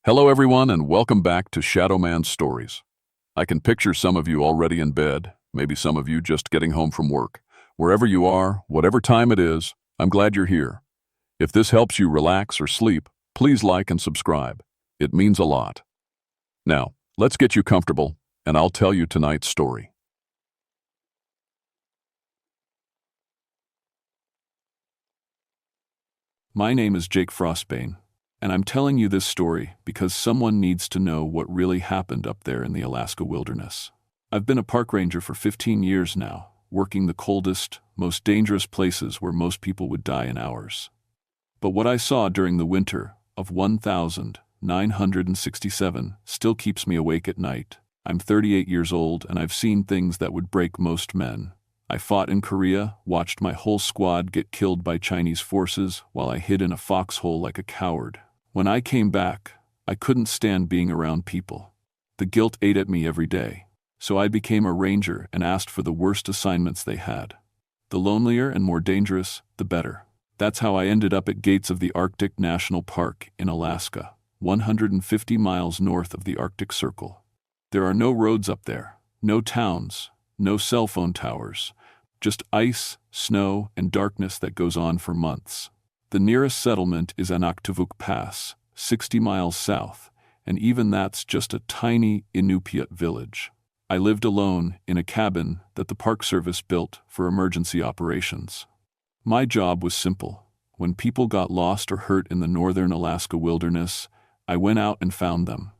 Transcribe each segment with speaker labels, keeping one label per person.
Speaker 1: Hello, everyone, and welcome back to Shadow Man Stories. I can picture some of you already in bed, maybe some of you just getting home from work. Wherever you are, whatever time it is, I'm glad you're here. If this helps you relax or sleep, please like and subscribe. It means a lot. Now, let's get you comfortable, and I'll tell you tonight's story. My name is Jake Frostbane, and I'm telling you this story because someone needs to know what really happened up there in the Alaska wilderness. I've been a park ranger for 15 years now, working the coldest, most dangerous places where most people would die in hours. But what I saw during the winter of 1967 still keeps me awake at night. I'm 38 years old, and I've seen things that would break most men. I fought in Korea, watched my whole squad get killed by Chinese forces while I hid in a foxhole like a coward. When I came back, I couldn't stand being around people. The guilt ate at me every day. So I became a ranger and asked for the worst assignments they had. The lonelier and more dangerous, the better. That's how I ended up at gates of the Arctic National Park in Alaska, 150 miles north of the Arctic Circle. There are no roads up there, no towns, no cell phone towers, just ice, snow, and darkness that goes on for months. The nearest settlement is Anaktavuk Pass, 60 miles south, and even that's just a tiny Inupiat village. I lived alone in a cabin that the Park Service built for emergency operations. My job was simple. When people got lost or hurt in the northern Alaska wilderness, I went out and found them.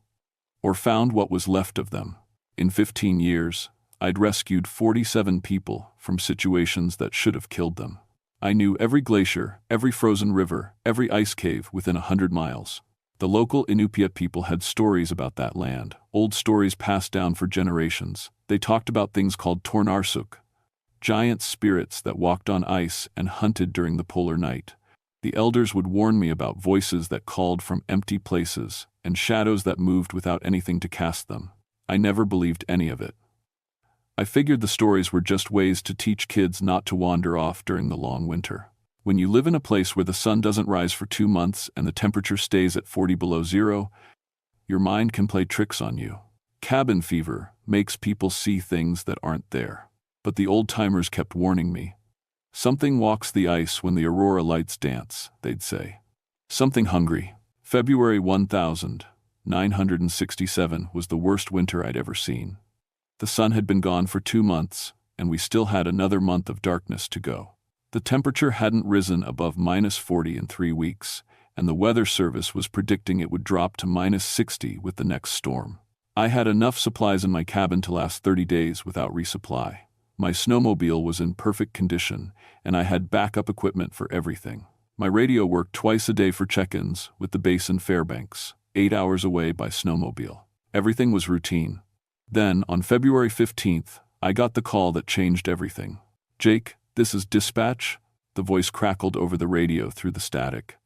Speaker 1: Or found what was left of them. In 15 years, I'd rescued 47 people from situations that should have killed them. I knew every glacier, every frozen river, every ice cave within 100 miles. The local Inupiat people had stories about that land, old stories passed down for generations. They talked about things called tornarsuk, giant spirits that walked on ice and hunted during the polar night. The elders would warn me about voices that called from empty places and shadows that moved without anything to cast them. I never believed any of it. I figured the stories were just ways to teach kids not to wander off during the long winter. When you live in a place where the sun doesn't rise for 2 months and the temperature stays at 40 below zero, your mind can play tricks on you. Cabin fever makes people see things that aren't there. But the old-timers kept warning me. Something walks the ice when the aurora lights dance, they'd say. Something hungry. February 1967 was the worst winter I'd ever seen. The sun had been gone for 2 months, and we still had another month of darkness to go. The temperature hadn't risen above -40 in 3 weeks, and the Weather Service was predicting it would drop to -60 with the next storm. I had enough supplies in my cabin to last 30 days without resupply. My snowmobile was in perfect condition, and I had backup equipment for everything. My radio worked twice a day for check-ins with the base in Fairbanks, 8 hours away by snowmobile. Everything was routine. Then, on February 15th, I got the call that changed everything. "Jake, this is dispatch," the voice crackled over the radio through the static.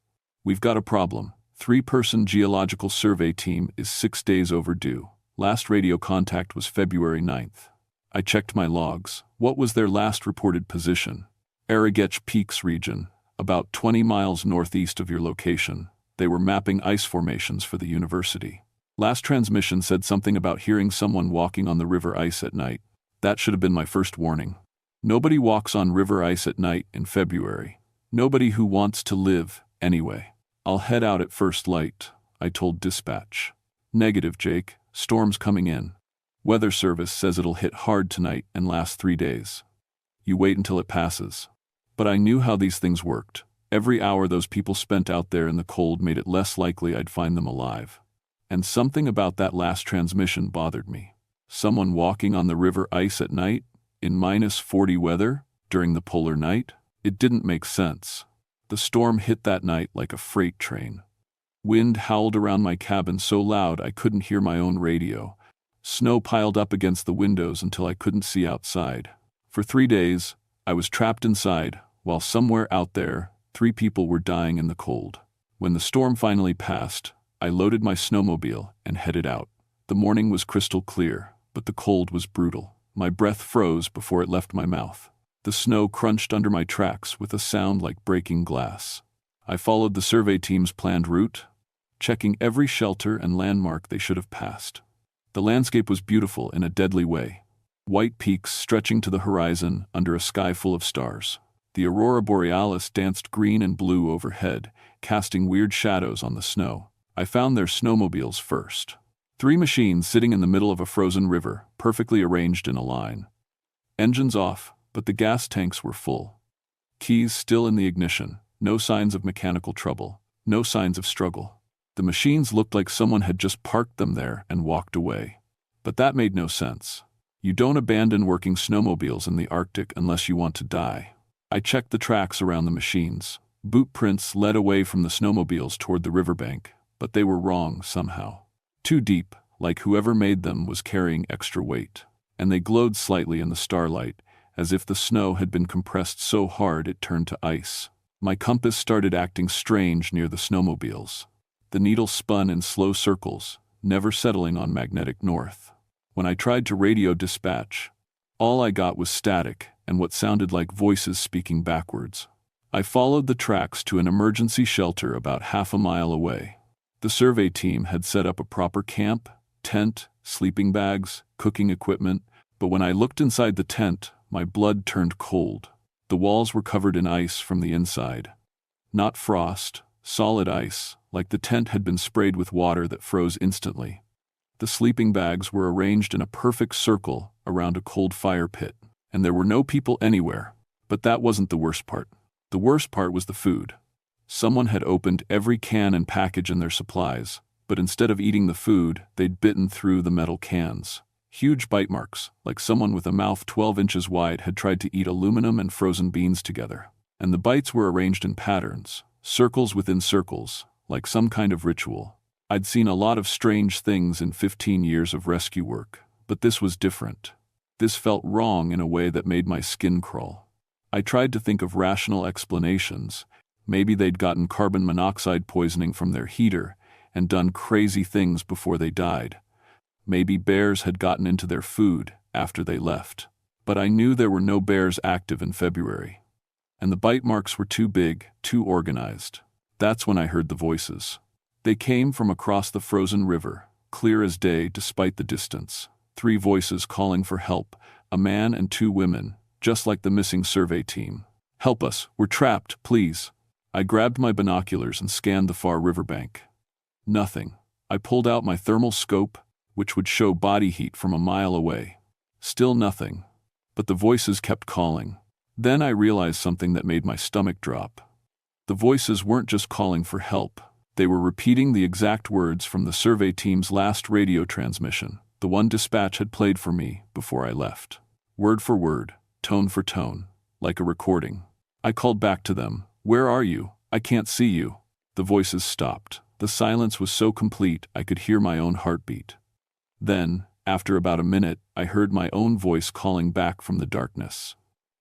Speaker 1: "We've got a problem. 3-person geological survey team is 6 days overdue. Last radio contact was February 9th. I checked my logs. What was their last reported position? Arrogech Peaks region, about 20 miles northeast of your location. They were mapping ice formations for the university. Last transmission said something about hearing someone walking on the river ice at night. That should have been my first warning. Nobody walks on river ice at night in February. Nobody who wants to live, anyway. I'll head out at first light," I told dispatch. "Negative, Jake. Storm's coming in. Weather Service says it'll hit hard tonight and last 3 days. You wait until it passes." But I knew how these things worked. Every hour those people spent out there in the cold made it less likely I'd find them alive. And something about that last transmission bothered me. Someone walking on the river ice at night, in -40 weather, during the polar night? It didn't make sense. The storm hit that night like a freight train. Wind howled around my cabin so loud I couldn't hear my own radio. Snow piled up against the windows until I couldn't see outside. For 3 days, I was trapped inside, while somewhere out there, 3 people were dying in the cold. When the storm finally passed, I loaded my snowmobile and headed out. The morning was crystal clear, but the cold was brutal. My breath froze before it left my mouth. The snow crunched under my tracks with a sound like breaking glass. I followed the survey team's planned route. checking every shelter and landmark they should have passed. The landscape was beautiful in a deadly way. White peaks stretching to the horizon under a sky full of stars. The aurora borealis danced green and blue overhead, casting weird shadows on the snow. I found their snowmobiles first. 3 machines sitting in the middle of a frozen river, perfectly arranged in a line. Engines off, but the gas tanks were full. Keys still in the ignition, no signs of mechanical trouble, no signs of struggle. The machines looked like someone had just parked them there and walked away. But that made no sense. You don't abandon working snowmobiles in the Arctic unless you want to die. I checked the tracks around the machines. Boot prints led away from the snowmobiles toward the riverbank, but they were wrong somehow. Too deep, like whoever made them was carrying extra weight. And they glowed slightly in the starlight, as if the snow had been compressed so hard it turned to ice. My compass started acting strange near the snowmobiles. The needle spun in slow circles, never settling on magnetic north. When I tried to radio dispatch, all I got was static and what sounded like voices speaking backwards. I followed the tracks to an emergency shelter about half a mile away. The survey team had set up a proper camp, tent, sleeping bags, cooking equipment, but when I looked inside the tent, my blood turned cold. The walls were covered in ice from the inside. Not frost, solid ice, like the tent had been sprayed with water that froze instantly. The sleeping bags were arranged in a perfect circle around a cold fire pit, and there were no people anywhere. But that wasn't the worst part. The worst part was the food. Someone had opened every can and package in their supplies, but instead of eating the food, they'd bitten through the metal cans. Huge bite marks, like someone with a mouth 12 inches wide had tried to eat aluminum and frozen beans together. And the bites were arranged in patterns, circles within circles, like some kind of ritual. I'd seen a lot of strange things in 15 years of rescue work, but this was different. This felt wrong in a way that made my skin crawl. I tried to think of rational explanations. Maybe they'd gotten carbon monoxide poisoning from their heater and done crazy things before they died. Maybe bears had gotten into their food after they left. But I knew there were no bears active in February. And the bite marks were too big, too organized. That's when I heard the voices. They came from across the frozen river, clear as day despite the distance. 3 voices calling for help, a man and 2 women, just like the missing survey team. "Help us, we're trapped, please." I grabbed my binoculars and scanned the far riverbank. Nothing. I pulled out my thermal scope, which would show body heat from a mile away. Still nothing. But the voices kept calling. Then I realized something that made my stomach drop. The voices weren't just calling for help. They were repeating the exact words from the survey team's last radio transmission, the one dispatch had played for me before I left. Word for word, tone for tone, like a recording. I called back to them, "Where are you? I can't see you." The voices stopped. The silence was so complete I could hear my own heartbeat. Then, after about a minute, I heard my own voice calling back from the darkness.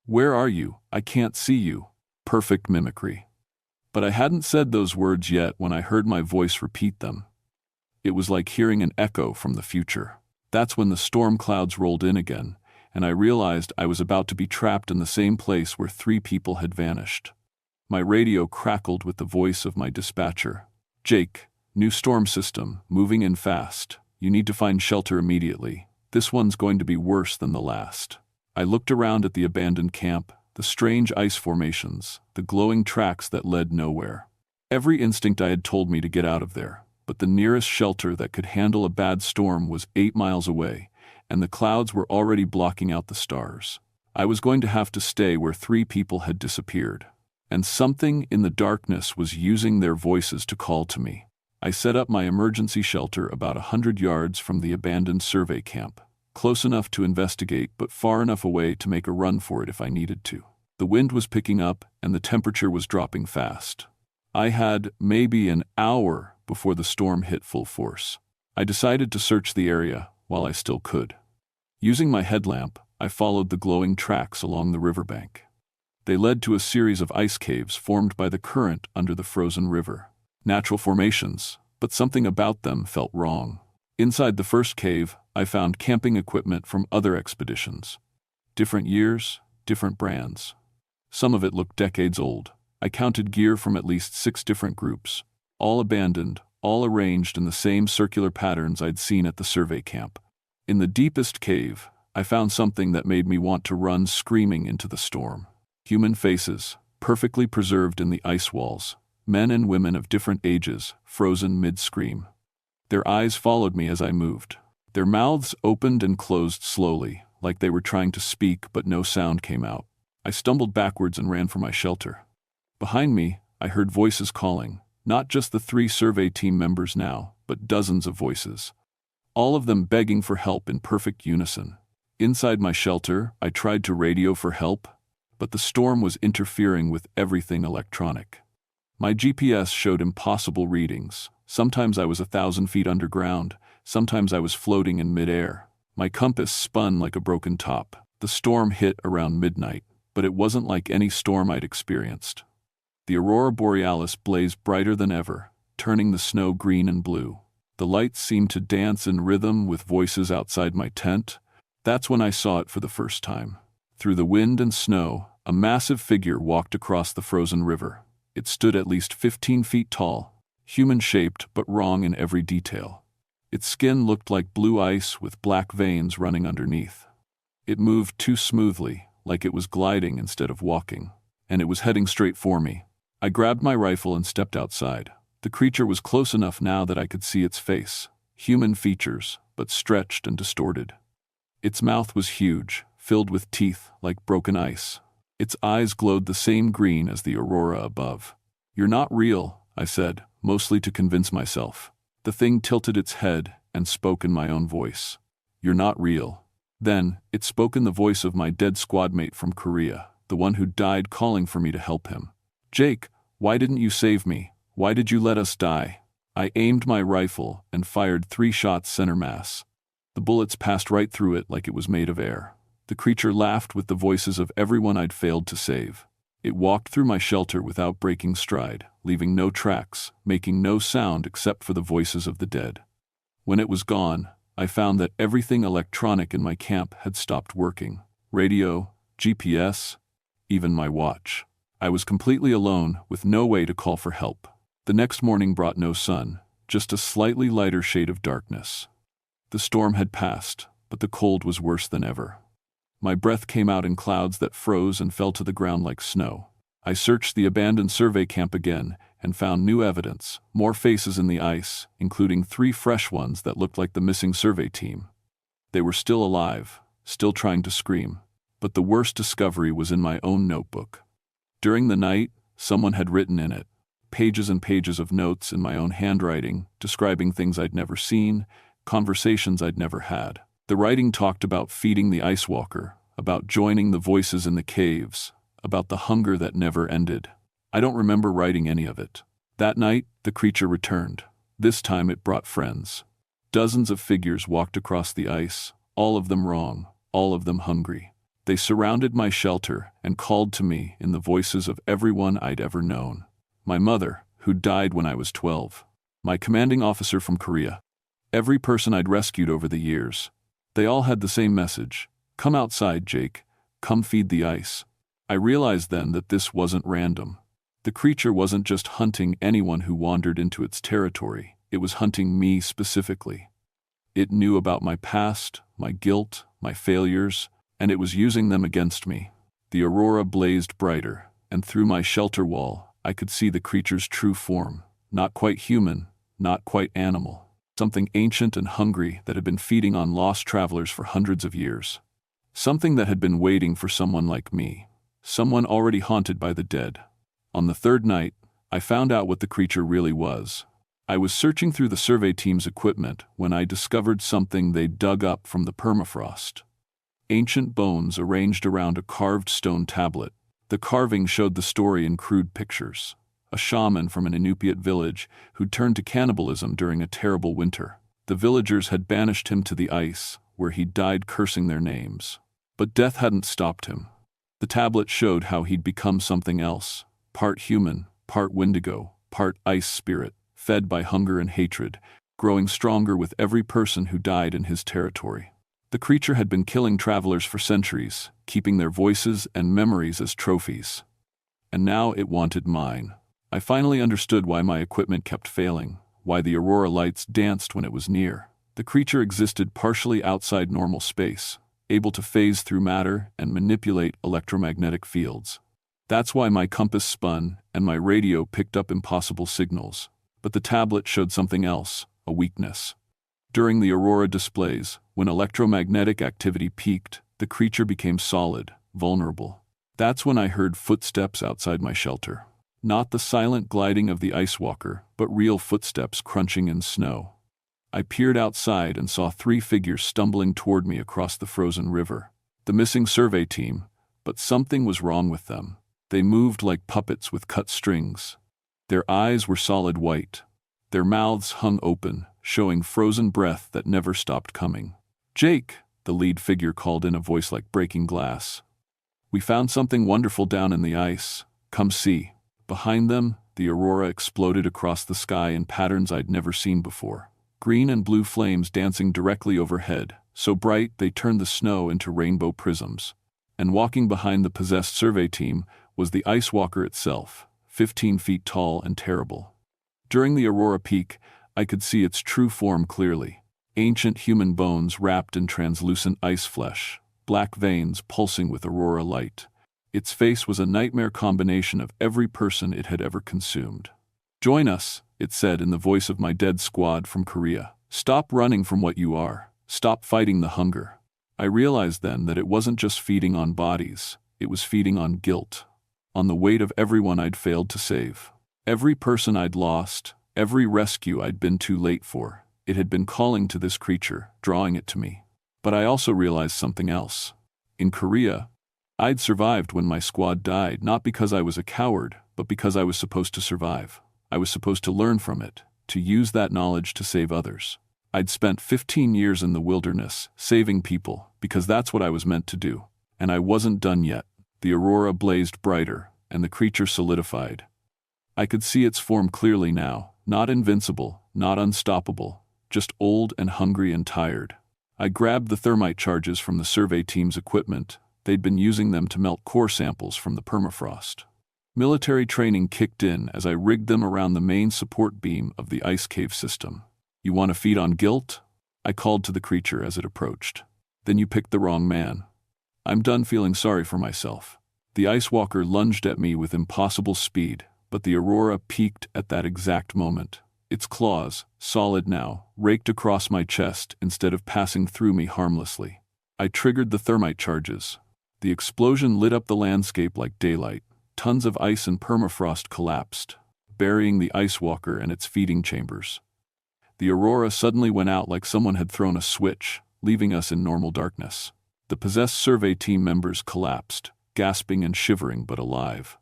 Speaker 1: "Where are you? I can't see you." Perfect mimicry. But I hadn't said those words yet when I heard my voice repeat them. It was like hearing an echo from the future. That's when the storm clouds rolled in again, and I realized I was about to be trapped in the same place where 3 people had vanished. My radio crackled with the voice of my dispatcher. "Jake, new storm system, moving in fast. You need to find shelter immediately. This one's going to be worse than the last." I looked around at the abandoned camp, the strange ice formations, the glowing tracks that led nowhere. Every instinct I had told me to get out of there, but the nearest shelter that could handle a bad storm was 8 miles away, and the clouds were already blocking out the stars. I was going to have to stay where 3 people had disappeared. And something in the darkness was using their voices to call to me. I set up my emergency shelter about 100 yards from the abandoned survey camp, close enough to investigate but far enough away to make a run for it if I needed to. The wind was picking up and the temperature was dropping fast. I had maybe an hour before the storm hit full force. I decided to search the area while I still could. Using my headlamp, I followed the glowing tracks along the riverbank. They led to a series of ice caves formed by the current under the frozen river. Natural formations, but something about them felt wrong. Inside the first cave, I found camping equipment from other expeditions. Different years, different brands. Some of it looked decades old. I counted gear from at least 6 different groups, all abandoned, all arranged in the same circular patterns I'd seen at the survey camp. In the deepest cave, I found something that made me want to run screaming into the storm. Human faces, perfectly preserved in the ice walls, men and women of different ages, frozen mid-scream. Their eyes followed me as I moved. Their mouths opened and closed slowly, like they were trying to speak but no sound came out. I stumbled backwards and ran for my shelter. Behind me, I heard voices calling, not just the 3 survey team members now, but dozens of voices. All of them begging for help in perfect unison. Inside my shelter, I tried to radio for help, but the storm was interfering with everything electronic. My GPS showed impossible readings. Sometimes I was 1,000 feet underground, sometimes I was floating in midair. My compass spun like a broken top. The storm hit around midnight, but it wasn't like any storm I'd experienced. The aurora borealis blazed brighter than ever, turning the snow green and blue. The lights seemed to dance in rhythm with voices outside my tent. That's when I saw it for the first time. Through the wind and snow, a massive figure walked across the frozen river. It stood at least 15 feet tall, human-shaped but wrong in every detail. Its skin looked like blue ice with black veins running underneath. It moved too smoothly, like it was gliding instead of walking, and it was heading straight for me. I grabbed my rifle and stepped outside. The creature was close enough now that I could see its face, human features, but stretched and distorted. Its mouth was huge, filled with teeth like broken ice. Its eyes glowed the same green as the aurora above. "You're not real," I said, mostly to convince myself. The thing tilted its head and spoke in my own voice. "You're not real." Then, it spoke in the voice of my dead squadmate from Korea, the one who died calling for me to help him. "Jake, why didn't you save me? Why did you let us die?" I aimed my rifle and fired 3 shots center mass. The bullets passed right through it like it was made of air. The creature laughed with the voices of everyone I'd failed to save. It walked through my shelter without breaking stride, leaving no tracks, making no sound except for the voices of the dead. When it was gone, I found that everything electronic in my camp had stopped working. Radio, GPS, even my watch. I was completely alone, with no way to call for help. The next morning brought no sun, just a slightly lighter shade of darkness. The storm had passed, but the cold was worse than ever. My breath came out in clouds that froze and fell to the ground like snow. I searched the abandoned survey camp again and found new evidence, more faces in the ice, including 3 fresh ones that looked like the missing survey team. They were still alive, still trying to scream, but the worst discovery was in my own notebook. During the night, someone had written in it, pages and pages of notes in my own handwriting, describing things I'd never seen, conversations I'd never had. The writing talked about feeding the ice walker, about joining the voices in the caves, about the hunger that never ended. I don't remember writing any of it. That night, the creature returned. This time it brought friends. Dozens of figures walked across the ice, all of them wrong, all of them hungry. They surrounded my shelter and called to me in the voices of everyone I'd ever known. My mother, who died when I was 12. My commanding officer from Korea. Every person I'd rescued over the years. They all had the same message. "Come outside, Jake. Come feed the ice." I realized then that this wasn't random. The creature wasn't just hunting anyone who wandered into its territory. It was hunting me specifically. It knew about my past, my guilt, my failures, and it was using them against me. The aurora blazed brighter, and through my shelter wall, I could see the creature's true form. Not quite human, not quite animal. Something ancient and hungry that had been feeding on lost travelers for hundreds of years. Something that had been waiting for someone like me. Someone already haunted by the dead. On the 3rd night, I found out what the creature really was. I was searching through the survey team's equipment when I discovered something they'd dug up from the permafrost. Ancient bones arranged around a carved stone tablet. The carving showed the story in crude pictures. A shaman from an Inupiat village who'd turned to cannibalism during a terrible winter. The villagers had banished him to the ice, where he died cursing their names. But death hadn't stopped him. The tablet showed how he'd become something else, part human, part Wendigo, part ice spirit, fed by hunger and hatred, growing stronger with every person who died in his territory. The creature had been killing travelers for centuries, keeping their voices and memories as trophies. And now it wanted mine. I finally understood why my equipment kept failing, why the aurora lights danced when it was near. The creature existed partially outside normal space, able to phase through matter and manipulate electromagnetic fields. That's why my compass spun and my radio picked up impossible signals. But the tablet showed something else, a weakness. During the aurora displays, when electromagnetic activity peaked, the creature became solid, vulnerable. That's when I heard footsteps outside my shelter. Not the silent gliding of the ice walker, but real footsteps crunching in snow. I peered outside and saw 3 figures stumbling toward me across the frozen river. The missing survey team, but something was wrong with them. They moved like puppets with cut strings. Their eyes were solid white. Their mouths hung open, showing frozen breath that never stopped coming. "Jake," the lead figure called in a voice like breaking glass. "We found something wonderful down in the ice. Come see." Behind them, the aurora exploded across the sky in patterns I'd never seen before. Green and blue flames dancing directly overhead, so bright they turned the snow into rainbow prisms. And walking behind the possessed survey team was the ice walker itself, 15 feet tall and terrible. During the aurora peak, I could see its true form clearly. Ancient human bones wrapped in translucent ice flesh, black veins pulsing with aurora light. Its face was a nightmare combination of every person it had ever consumed. "Join us," it said in the voice of my dead squad from Korea. "Stop running from what you are. Stop fighting the hunger." I realized then that it wasn't just feeding on bodies, it was feeding on guilt, on the weight of everyone I'd failed to save. Every person I'd lost, every rescue I'd been too late for. It had been calling to this creature, drawing it to me. But I also realized something else. In Korea, I'd survived when my squad died, not because I was a coward, but because I was supposed to survive. I was supposed to learn from it, to use that knowledge to save others. I'd spent 15 years in the wilderness, saving people, because that's what I was meant to do. And I wasn't done yet. The aurora blazed brighter, and the creature solidified. I could see its form clearly now, not invincible, not unstoppable, just old and hungry and tired. I grabbed the thermite charges from the survey team's equipment. They'd been using them to melt core samples from the permafrost. Military training kicked in as I rigged them around the main support beam of the ice cave system. "You want to feed on guilt?" I called to the creature as it approached. "Then you picked the wrong man. I'm done feeling sorry for myself." The ice walker lunged at me with impossible speed, but the aurora peaked at that exact moment. Its claws, solid now, raked across my chest instead of passing through me harmlessly. I triggered the thermite charges. The explosion lit up the landscape like daylight. Tons of ice and permafrost collapsed, burying the ice walker and its feeding chambers. The aurora suddenly went out like someone had thrown a switch, leaving us in normal darkness. The possessed survey team members collapsed, gasping and shivering but alive.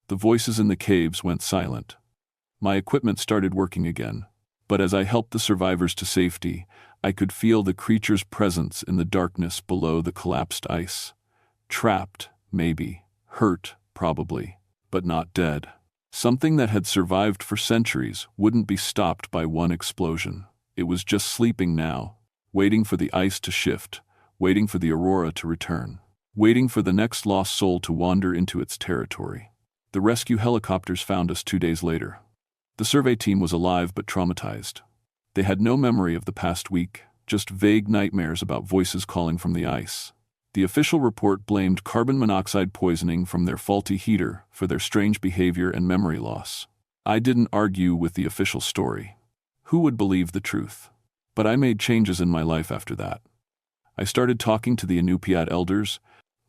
Speaker 1: The voices in the caves went silent. My equipment started working again, but as I helped the survivors to safety, I could feel the creature's presence in the darkness below the collapsed ice. Trapped, maybe, hurt, probably, but not dead. Something that had survived for centuries wouldn't be stopped by one explosion. It was just sleeping now, waiting for the ice to shift, waiting for the aurora to return, waiting for the next lost soul to wander into its territory. The rescue helicopters found us 2 days later. The survey team was alive but traumatized. They had no memory of the past week, just vague nightmares about voices calling from the ice. The official report blamed carbon monoxide poisoning from their faulty heater for their strange behavior and memory loss. I didn't argue with the official story. Who would believe the truth? But I made changes in my life after that. I started talking to the Inupiat elders,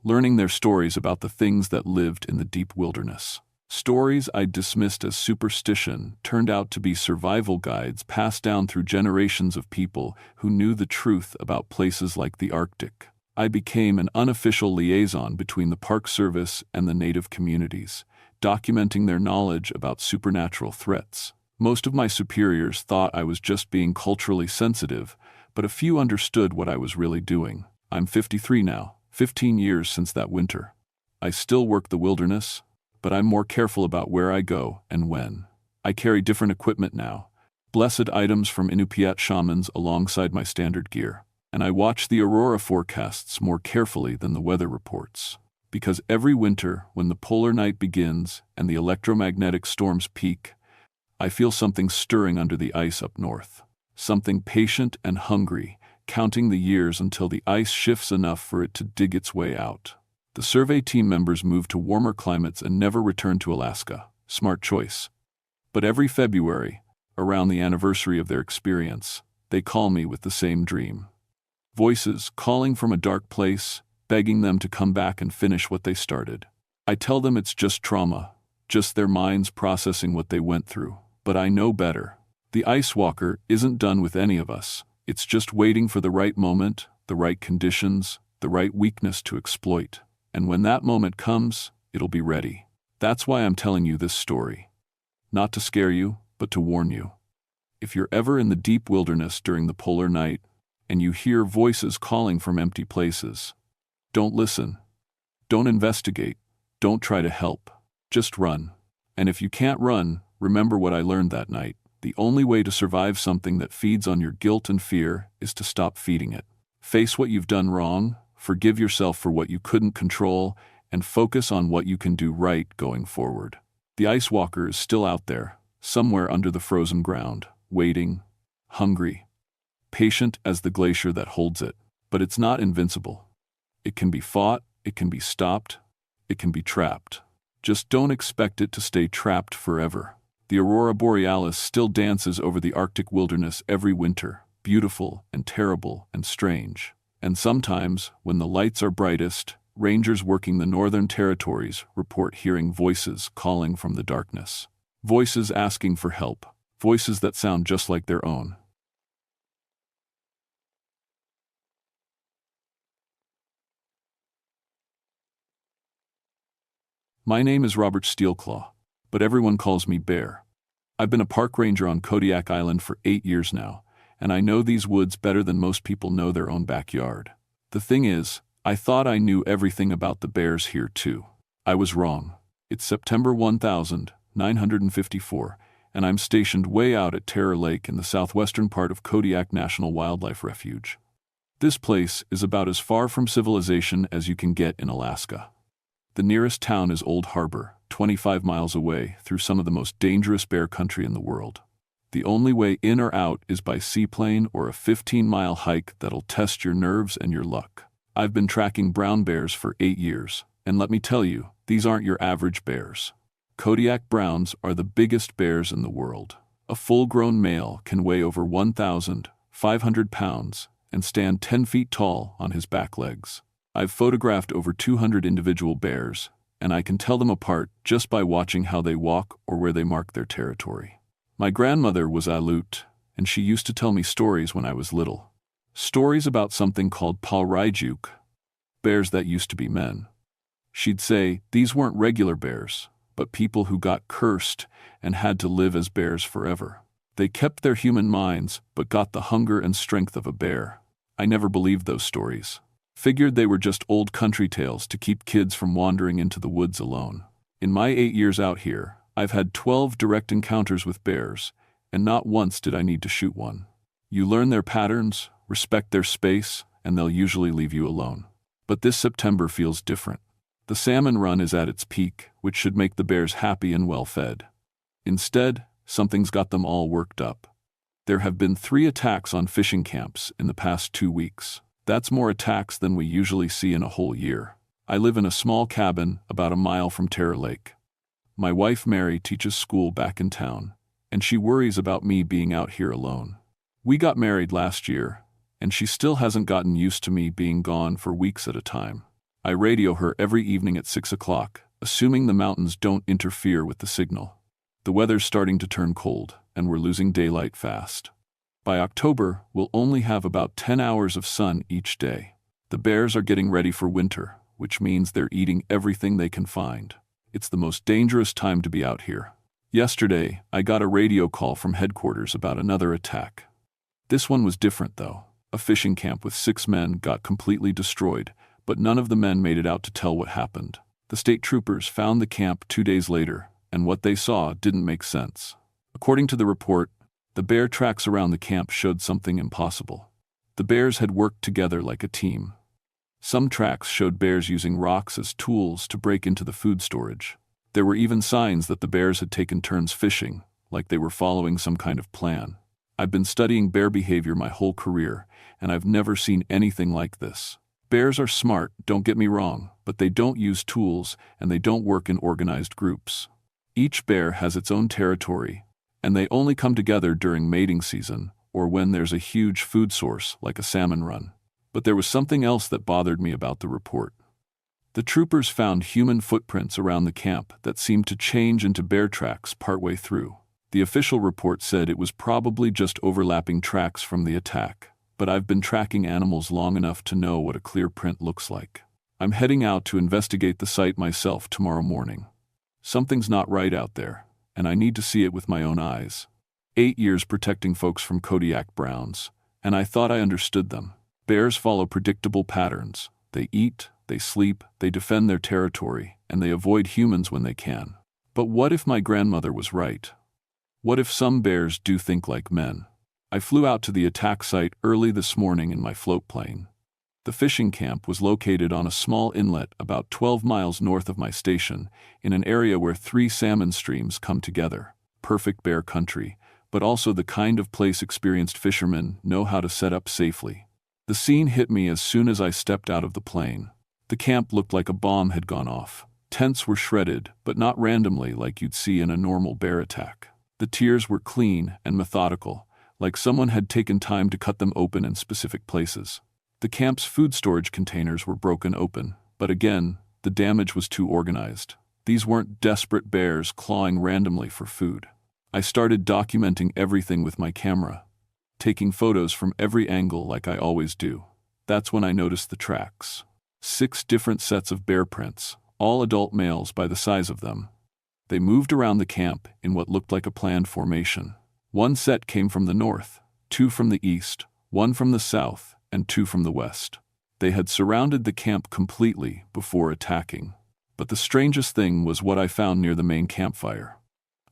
Speaker 1: learning their stories about the things that lived in the deep wilderness. Stories I dismissed as superstition turned out to be survival guides passed down through generations of people who knew the truth about places like the Arctic. I became an unofficial liaison between the Park Service and the native communities, documenting their knowledge about supernatural threats. Most of my superiors thought I was just being culturally sensitive, but a few understood what I was really doing. I'm 53 now, 15 years since that winter. I still work the wilderness, but I'm more careful about where I go and when. I carry different equipment now, blessed items from Inupiat shamans alongside my standard gear. And I watch the aurora forecasts more carefully than the weather reports. Because every winter, when the polar night begins and the electromagnetic storms peak, I feel something stirring under the ice up north. Something patient and hungry, counting the years until the ice shifts enough for it to dig its way out. The survey team members move to warmer climates and never return to Alaska. Smart choice. But every February, around the anniversary of their experience, they call me with the same dream. Voices calling from a dark place, begging them to come back and finish what they started. I tell them it's just trauma, just their minds processing what they went through. But I know better. The ice walker isn't done with any of us. It's just waiting for the right moment, the right conditions, the right weakness to exploit. And when that moment comes, it'll be ready. That's why I'm telling you this story. Not to scare you, but to warn you. If you're ever in the deep wilderness during the polar night, and you hear voices calling from empty places, don't listen. Don't investigate. Don't try to help. Just run. And if you can't run, remember what I learned that night. The only way to survive something that feeds on your guilt and fear is to stop feeding it. Face what you've done wrong, forgive yourself for what you couldn't control, and focus on what you can do right going forward. The ice walker is still out there, somewhere under the frozen ground, waiting, hungry, patient as the glacier that holds it. But it's not invincible. It can be fought, it can be stopped, it can be trapped. Just don't expect it to stay trapped forever. The aurora borealis still dances over the Arctic wilderness every winter, beautiful and terrible and strange. And sometimes, when the lights are brightest, rangers working the northern territories report hearing voices calling from the darkness. Voices asking for help. Voices that sound just like their own. My name is Robert Steelclaw, but everyone calls me Bear. I've been a park ranger on Kodiak Island for 8 years now, and I know these woods better than most people know their own backyard. The thing is, I thought I knew everything about the bears here too. I was wrong. It's September 1954, and I'm stationed way out at Terror Lake in the southwestern part of Kodiak National Wildlife Refuge. This place is about as far from civilization as you can get in Alaska. The nearest town is Old Harbor, 25 miles away, through some of the most dangerous bear country in the world. The only way in or out is by seaplane or a 15-mile hike that'll test your nerves and your luck. I've been tracking brown bears for 8 years, and let me tell you, these aren't your average bears. Kodiak browns are the biggest bears in the world. A full-grown male can weigh over 1,500 pounds and stand 10 feet tall on his back legs. I've photographed over 200 individual bears, and I can tell them apart just by watching how they walk or where they mark their territory. My grandmother was Aleut, and she used to tell me stories when I was little. Stories about something called Palraijuk, bears that used to be men. She'd say these weren't regular bears, but people who got cursed and had to live as bears forever. They kept their human minds, but got the hunger and strength of a bear. I never believed those stories. Figured they were just old country tales to keep kids from wandering into the woods alone. In my 8 years out here, I've had 12 direct encounters with bears, and not once did I need to shoot one. You learn their patterns, respect their space, and they'll usually leave you alone. But this September feels different. The salmon run is at its peak, which should make the bears happy and well-fed. Instead, something's got them all worked up. There have been 3 attacks on fishing camps in the past 2 weeks. That's more attacks than we usually see in a whole year. I live in a small cabin about a mile from Terror Lake. My wife Mary teaches school back in town, and she worries about me being out here alone. We got married last year, and she still hasn't gotten used to me being gone for weeks at a time. I radio her every evening at 6 o'clock, assuming the mountains don't interfere with the signal. The weather's starting to turn cold, and we're losing daylight fast. By October, we'll only have about 10 hours of sun each day. The bears are getting ready for winter, which means they're eating everything they can find. It's the most dangerous time to be out here. Yesterday, I got a radio call from headquarters about another attack. This one was different, though. A fishing camp with 6 men got completely destroyed, but none of the men made it out to tell what happened. The state troopers found the camp 2 days later, and what they saw didn't make sense. According to the report, the bear tracks around the camp showed something impossible. The bears had worked together like a team. Some tracks showed bears using rocks as tools to break into the food storage. There were even signs that the bears had taken turns fishing, like they were following some kind of plan. I've been studying bear behavior my whole career, and I've never seen anything like this. Bears are smart, don't get me wrong, but they don't use tools and they don't work in organized groups. Each bear has its own territory, and they only come together during mating season or when there's a huge food source like a salmon run. But there was something else that bothered me about the report. The troopers found human footprints around the camp that seemed to change into bear tracks partway through. The official report said it was probably just overlapping tracks from the attack, but I've been tracking animals long enough to know what a clear print looks like. I'm heading out to investigate the site myself tomorrow morning. Something's not right out there, and I need to see it with my own eyes. 8 years protecting folks from Kodiak browns, and I thought I understood them. Bears follow predictable patterns. They eat, they sleep, they defend their territory, and they avoid humans when they can. But what if my grandmother was right? What if some bears do think like men? I flew out to the attack site early this morning in my float plane. The fishing camp was located on a small inlet about 12 miles north of my station, in an area where 3 salmon streams come together. Perfect bear country, but also the kind of place experienced fishermen know how to set up safely. The scene hit me as soon as I stepped out of the plane. The camp looked like a bomb had gone off. Tents were shredded, but not randomly like you'd see in a normal bear attack. The tiers were clean and methodical, like someone had taken time to cut them open in specific places. The camp's food storage containers were broken open, but again, the damage was too organized. These weren't desperate bears clawing randomly for food. I started documenting everything with my camera, taking photos from every angle like I always do. That's when I noticed the tracks. 6 different sets of bear prints, all adult males by the size of them. They moved around the camp in what looked like a planned formation. 1 set came from the north, 2 from the east, 1 from the south, and 2 from the west. They had surrounded the camp completely before attacking. But the strangest thing was what I found near the main campfire.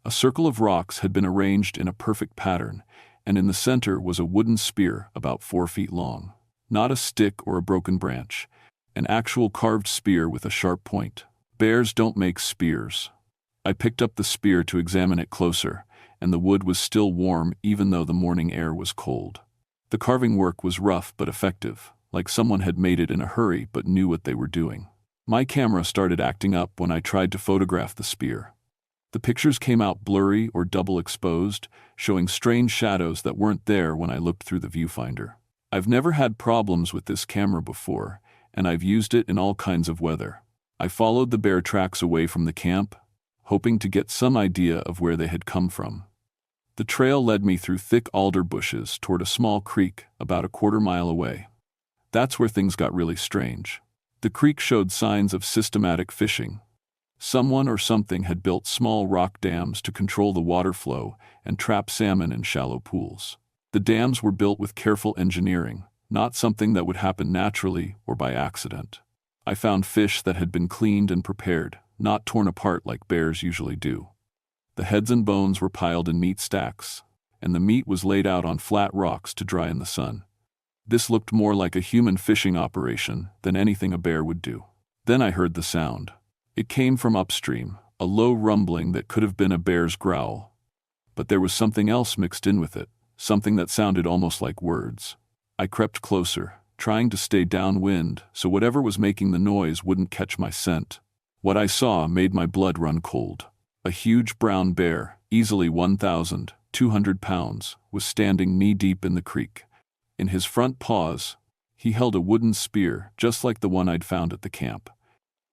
Speaker 1: A circle of rocks had been arranged in a perfect pattern, and in the center was a wooden spear about 4 feet long. Not a stick or a broken branch, an actual carved spear with a sharp point. Bears don't make spears. I picked up the spear to examine it closer, and the wood was still warm even though the morning air was cold. The carving work was rough but effective, like someone had made it in a hurry but knew what they were doing. My camera started acting up when I tried to photograph the spear. The pictures came out blurry or double exposed, showing strange shadows that weren't there when I looked through the viewfinder. I've never had problems with this camera before, and I've used it in all kinds of weather. I followed the bear tracks away from the camp, hoping to get some idea of where they had come from. The trail led me through thick alder bushes toward a small creek about a 1/4 mile away. That's where things got really strange. The creek showed signs of systematic fishing. Someone or something had built small rock dams to control the water flow and trap salmon in shallow pools. The dams were built with careful engineering, not something that would happen naturally or by accident. I found fish that had been cleaned and prepared, not torn apart like bears usually do. The heads and bones were piled in meat stacks, and the meat was laid out on flat rocks to dry in the sun. This looked more like a human fishing operation than anything a bear would do. Then I heard the sound. It came from upstream, a low rumbling that could have been a bear's growl. But there was something else mixed in with it, something that sounded almost like words. I crept closer, trying to stay downwind so whatever was making the noise wouldn't catch my scent. What I saw made my blood run cold. A huge brown bear, easily 1,200 pounds, was standing knee-deep in the creek. In his front paws, he held a wooden spear just like the one I'd found at the camp.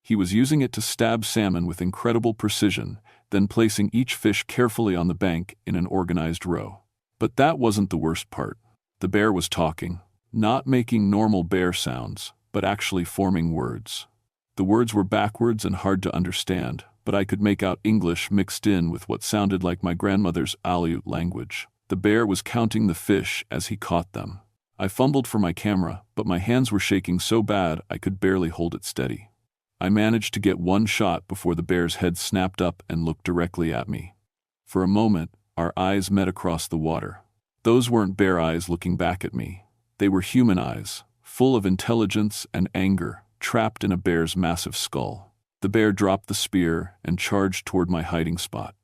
Speaker 1: He was using it to stab salmon with incredible precision, then placing each fish carefully on the bank in an organized row. But that wasn't the worst part. The bear was talking, not making normal bear sounds, but actually forming words. The words were backwards and hard to understand, but I could make out English mixed in with what sounded like my grandmother's Aleut language. The bear was counting the fish as he caught them. I fumbled for my camera, but my hands were shaking so bad I could barely hold it steady. I managed to get one shot before the bear's head snapped up and looked directly at me. For a moment, our eyes met across the water. Those weren't bear eyes looking back at me. They were human eyes, full of intelligence and anger, trapped in a bear's massive skull. The bear dropped the spear and charged toward my hiding spot.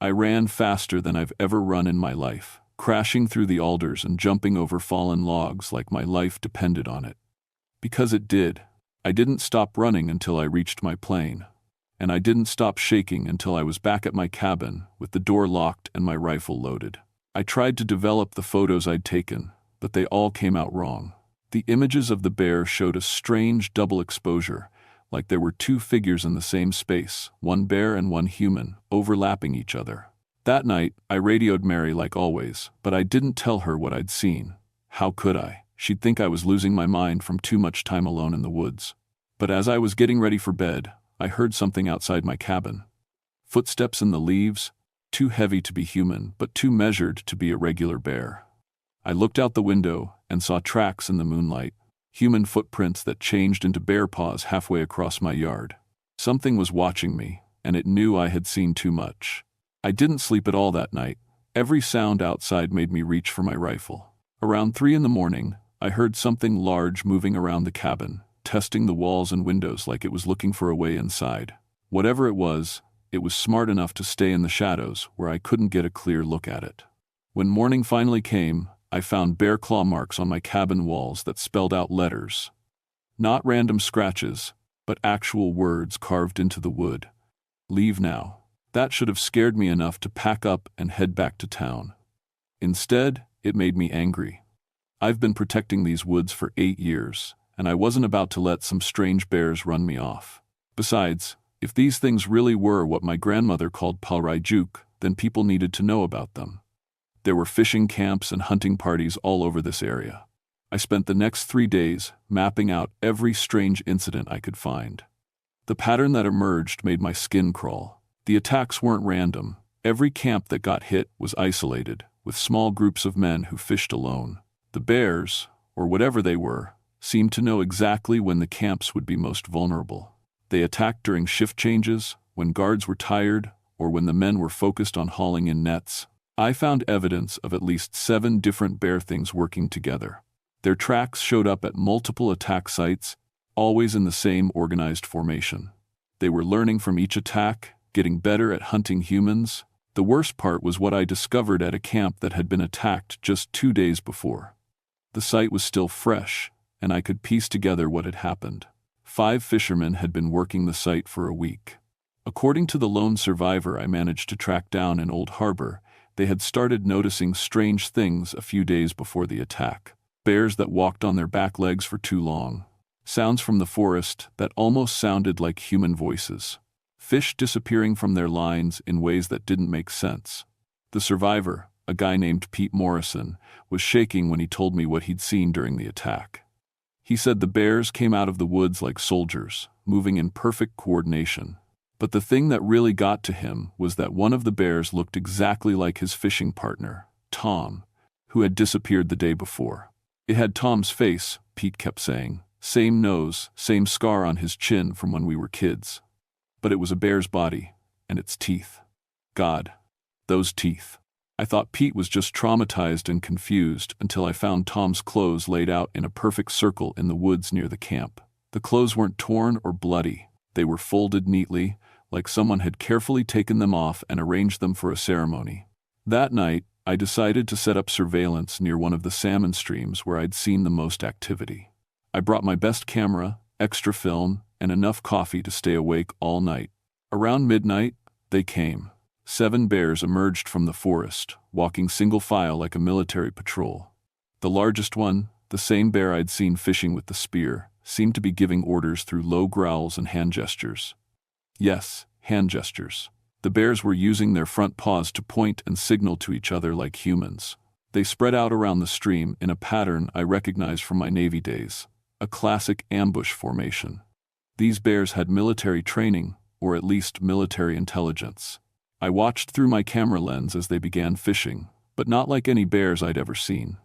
Speaker 1: I ran faster than I've ever run in my life, crashing through the alders and jumping over fallen logs like my life depended on it. Because it did. I didn't stop running until I reached my plane. And I didn't stop shaking until I was back at my cabin, with the door locked and my rifle loaded. I tried to develop the photos I'd taken, but they all came out wrong. The images of the bear showed a strange double exposure, like there were two figures in the same space, one bear and one human, overlapping each other. That night, I radioed Mary like always, but I didn't tell her what I'd seen. How could I? She'd think I was losing my mind from too much time alone in the woods. But as I was getting ready for bed, I heard something outside my cabin. Footsteps in the leaves, too heavy to be human, but too measured to be a regular bear. I looked out the window and saw tracks in the moonlight, human footprints that changed into bear paws halfway across my yard. Something was watching me, and it knew I had seen too much. I didn't sleep at all that night. Every sound outside made me reach for my rifle. Around 3 a.m, I heard something large moving around the cabin, testing the walls and windows like it was looking for a way inside. Whatever it was smart enough to stay in the shadows where I couldn't get a clear look at it. When morning finally came, I found bear claw marks on my cabin walls that spelled out letters. Not random scratches, but actual words carved into the wood. Leave now. That should have scared me enough to pack up and head back to town. Instead, it made me angry. I've been protecting these woods for 8 years, and I wasn't about to let some strange bears run me off. Besides, if these things really were what my grandmother called palraijuk, then people needed to know about them. There were fishing camps and hunting parties all over this area. I spent the next 3 days mapping out every strange incident I could find. The pattern that emerged made my skin crawl. The attacks weren't random. Every camp that got hit was isolated, with small groups of men who fished alone. The bears, or whatever they were, seemed to know exactly when the camps would be most vulnerable. They attacked during shift changes, when guards were tired, or when the men were focused on hauling in nets. I found evidence of at least 7 different bear things working together. Their tracks showed up at multiple attack sites, always in the same organized formation. They were learning from each attack, getting better at hunting humans. The worst part was what I discovered at a camp that had been attacked just 2 days before. The site was still fresh, and I could piece together what had happened. 5 fishermen had been working the site for a week. According to the lone survivor I managed to track down in Old Harbor, they had started noticing strange things a few days before the attack. Bears that walked on their back legs for too long. Sounds from the forest that almost sounded like human voices. Fish disappearing from their lines in ways that didn't make sense. The survivor, a guy named Pete Morrison, was shaking when he told me what he'd seen during the attack. He said the bears came out of the woods like soldiers, moving in perfect coordination. But the thing that really got to him was that one of the bears looked exactly like his fishing partner, Tom, who had disappeared the day before. It had Tom's face, Pete kept saying, same nose, same scar on his chin from when we were kids. But it was a bear's body, and its teeth. God, those teeth. I thought Pete was just traumatized and confused until I found Tom's clothes laid out in a perfect circle in the woods near the camp. The clothes weren't torn or bloody. They were folded neatly, like someone had carefully taken them off and arranged them for a ceremony. That night, I decided to set up surveillance near one of the salmon streams where I'd seen the most activity. I brought my best camera, extra film, and enough coffee to stay awake all night. Around midnight, they came. 7 bears emerged from the forest, walking single file like a military patrol. The largest one, the same bear I'd seen fishing with the spear, seemed to be giving orders through low growls and hand gestures. Yes, hand gestures. The bears were using their front paws to point and signal to each other like humans. They spread out around the stream in a pattern I recognized from my Navy days, a classic ambush formation. These bears had military training, or at least military intelligence. I watched through my camera lens as they began fishing, but not like any bears I'd ever seen.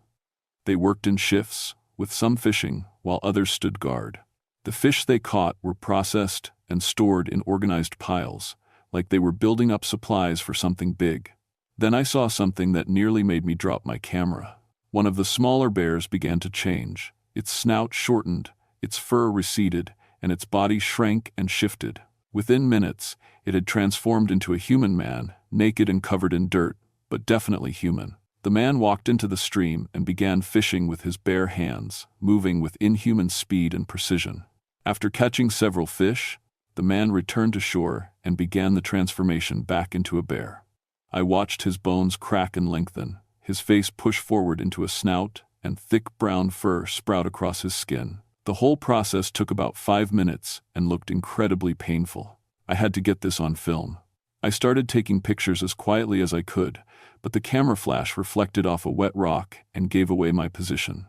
Speaker 1: They worked in shifts, with some fishing, while others stood guard. The fish they caught were processed and stored in organized piles, like they were building up supplies for something big. Then I saw something that nearly made me drop my camera. One of the smaller bears began to change. Its snout shortened, its fur receded, and its body shrank and shifted. Within minutes, it had transformed into a human man, naked and covered in dirt, but definitely human. The man walked into the stream and began fishing with his bare hands, moving with inhuman speed and precision. After catching several fish, the man returned to shore and began the transformation back into a bear. I watched his bones crack and lengthen, his face push forward into a snout, and thick brown fur sprout across his skin. The whole process took about 5 minutes and looked incredibly painful. I had to get this on film. I started taking pictures as quietly as I could, but the camera flash reflected off a wet rock and gave away my position.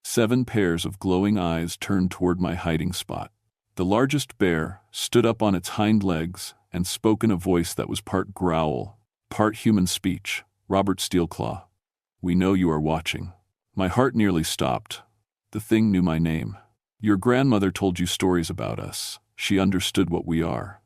Speaker 1: 7 pairs of glowing eyes turned toward my hiding spot. The largest bear stood up on its hind legs and spoke in a voice that was part growl, part human speech. "Robert Steelclaw, we know you are watching." My heart nearly stopped. The thing knew my name. "Your grandmother told you stories about us. She understood what we are.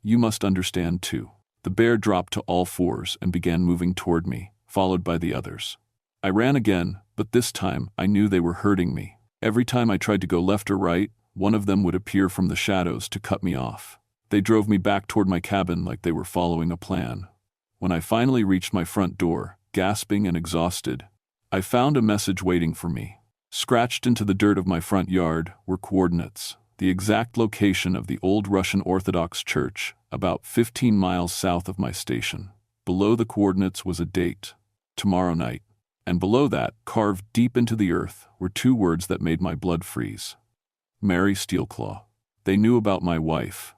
Speaker 1: You must understand too." The bear dropped to all fours and began moving toward me, followed by the others. I ran again, but this time I knew they were hurting me. Every time I tried to go left or right, one of them would appear from the shadows to cut me off. They drove me back toward my cabin like they were following a plan. When I finally reached my front door, gasping and exhausted, I found a message waiting for me. Scratched into the dirt of my front yard were coordinates, the exact location of the old Russian Orthodox Church, about 15 miles south of my station. Below the coordinates was a date, tomorrow night, and below that, carved deep into the earth, were 2 words that made my blood freeze. Mary Steelclaw. They knew about my wife,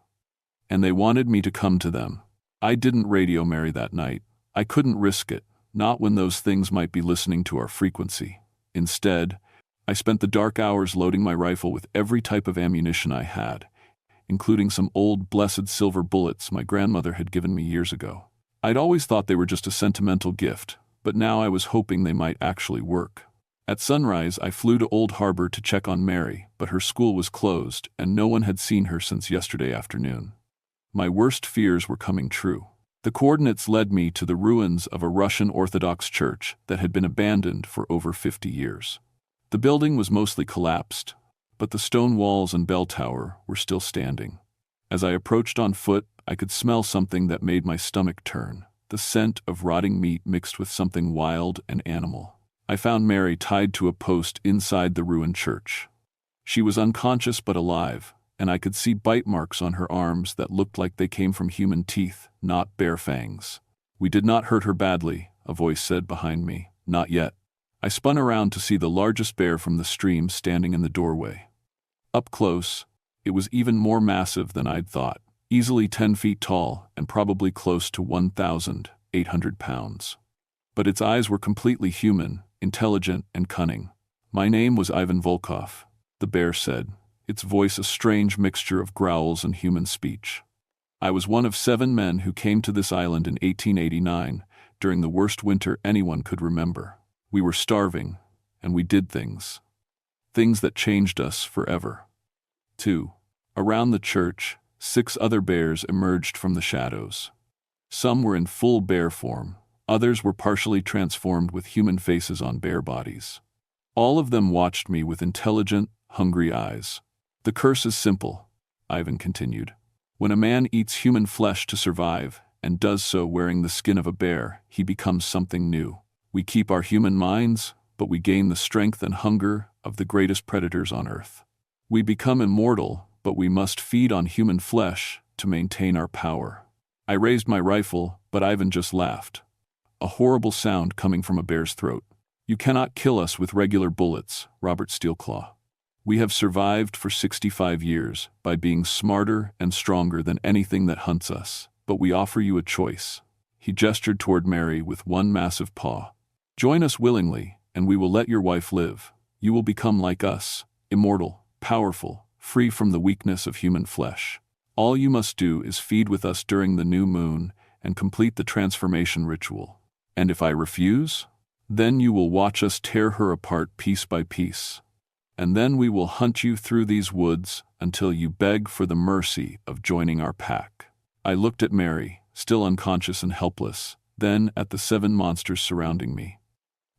Speaker 1: and they wanted me to come to them. I didn't radio Mary that night. I couldn't risk it, not when those things might be listening to our frequency. Instead, I spent the dark hours loading my rifle with every type of ammunition I had, including some old blessed silver bullets my grandmother had given me years ago. I'd always thought they were just a sentimental gift, but now I was hoping they might actually work. At sunrise, I flew to Old Harbor to check on Mary, but her school was closed and no one had seen her since yesterday afternoon. My worst fears were coming true. The coordinates led me to the ruins of a Russian Orthodox church that had been abandoned for over 50 years. The building was mostly collapsed, but the stone walls and bell tower were still standing. As I approached on foot, I could smell something that made my stomach turn, the scent of rotting meat mixed with something wild and animal. I found Mary tied to a post inside the ruined church. She was unconscious but alive, and I could see bite marks on her arms that looked like they came from human teeth, not bear fangs. "We did not hurt her badly," a voice said behind me. "Not yet." I spun around to see the largest bear from the stream standing in the doorway. Up close, it was even more massive than I'd thought, easily 10 feet tall and probably close to 1,800 pounds. But its eyes were completely human, intelligent and cunning. "My name was Ivan Volkov," the bear said, its voice a strange mixture of growls and human speech. "I was one of 7 men who came to this island in 1889, during the worst winter anyone could remember. We were starving, and we did things that changed us forever." 2. Around the church, 6 other bears emerged from the shadows. Some were in full bear form, others were partially transformed with human faces on bear bodies. All of them watched me with intelligent, hungry eyes. "The curse is simple," Ivan continued. "When a man eats human flesh to survive, and does so wearing the skin of a bear, he becomes something new. We keep our human minds, but we gain the strength and hunger of the greatest predators on earth. We become immortal, but we must feed on human flesh to maintain our power." I raised my rifle, but Ivan just laughed. A horrible sound coming from a bear's throat. "You cannot kill us with regular bullets, Robert Steelclaw. We have survived for 65 years by being smarter and stronger than anything that hunts us, but we offer you a choice." He gestured toward Mary with one massive paw. "Join us willingly, and we will let your wife live. You will become like us, immortal, powerful, free from the weakness of human flesh. All you must do is feed with us during the new moon and complete the transformation ritual. And if I refuse, then you will watch us tear her apart piece by piece. And then we will hunt you through these woods until you beg for the mercy of joining our pack." I looked at Mary, still unconscious and helpless, then at the 7 monsters surrounding me.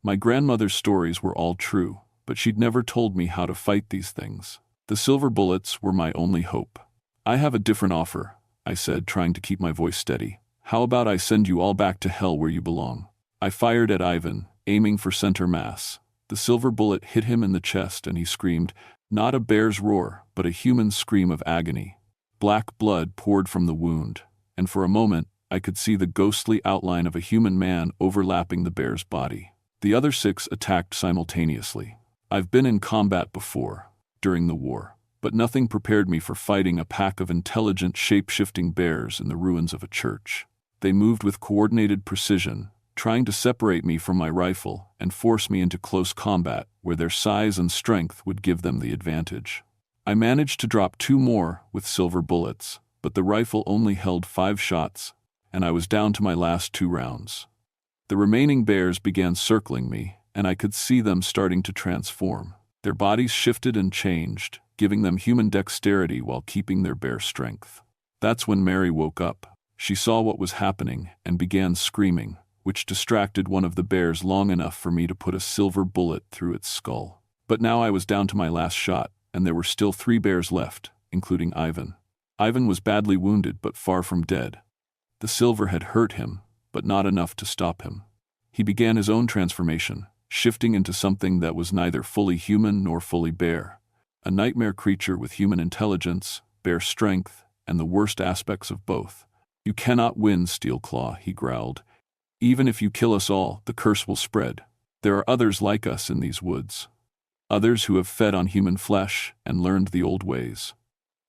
Speaker 1: My grandmother's stories were all true, but she'd never told me how to fight these things. The silver bullets were my only hope. "I have a different offer," I said, trying to keep my voice steady. How about I send you all back to hell where you belong? I fired at Ivan, aiming for center mass. The silver bullet hit him in the chest and he screamed, not a bear's roar, but a human scream of agony. Black blood poured from the wound, and for a moment, I could see the ghostly outline of a human man overlapping the bear's body. The other 6 attacked simultaneously. I've been in combat before, during the war, but nothing prepared me for fighting a pack of intelligent, shape-shifting bears in the ruins of a church. They moved with coordinated precision, trying to separate me from my rifle and force me into close combat where their size and strength would give them the advantage. I managed to drop 2 more with silver bullets, but the rifle only held 5 shots, and I was down to my last 2 rounds. The remaining bears began circling me, and I could see them starting to transform. Their bodies shifted and changed, giving them human dexterity while keeping their bear strength. That's when Mary woke up. She saw what was happening and began screaming, which distracted one of the bears long enough for me to put a silver bullet through its skull. But now I was down to my last shot, and there were still 3 bears left, including Ivan. Ivan was badly wounded but far from dead. The silver had hurt him, but not enough to stop him. He began his own transformation, shifting into something that was neither fully human nor fully bear. A nightmare creature with human intelligence, bear strength, and the worst aspects of both. You cannot win, Steelclaw, he growled. Even if you kill us all, the curse will spread. There are others like us in these woods. Others who have fed on human flesh and learned the old ways.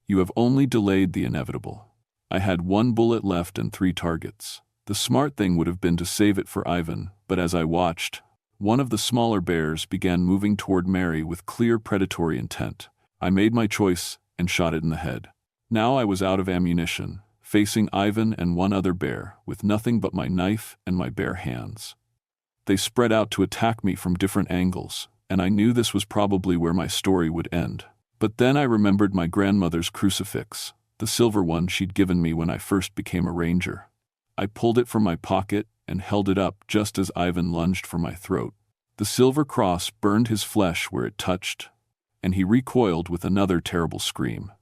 Speaker 1: You have only delayed the inevitable. I had 1 bullet left and 3 targets. The smart thing would have been to save it for Ivan, but as I watched, one of the smaller bears began moving toward Mary with clear predatory intent. I made my choice and shot it in the head. Now I was out of ammunition, facing Ivan and 1 other bear, with nothing but my knife and my bare hands. They spread out to attack me from different angles, and I knew this was probably where my story would end. But then I remembered my grandmother's crucifix, the silver one she'd given me when I first became a ranger. I pulled it from my pocket and held it up just as Ivan lunged for my throat. The silver cross burned his flesh where it touched, and he recoiled with another terrible scream.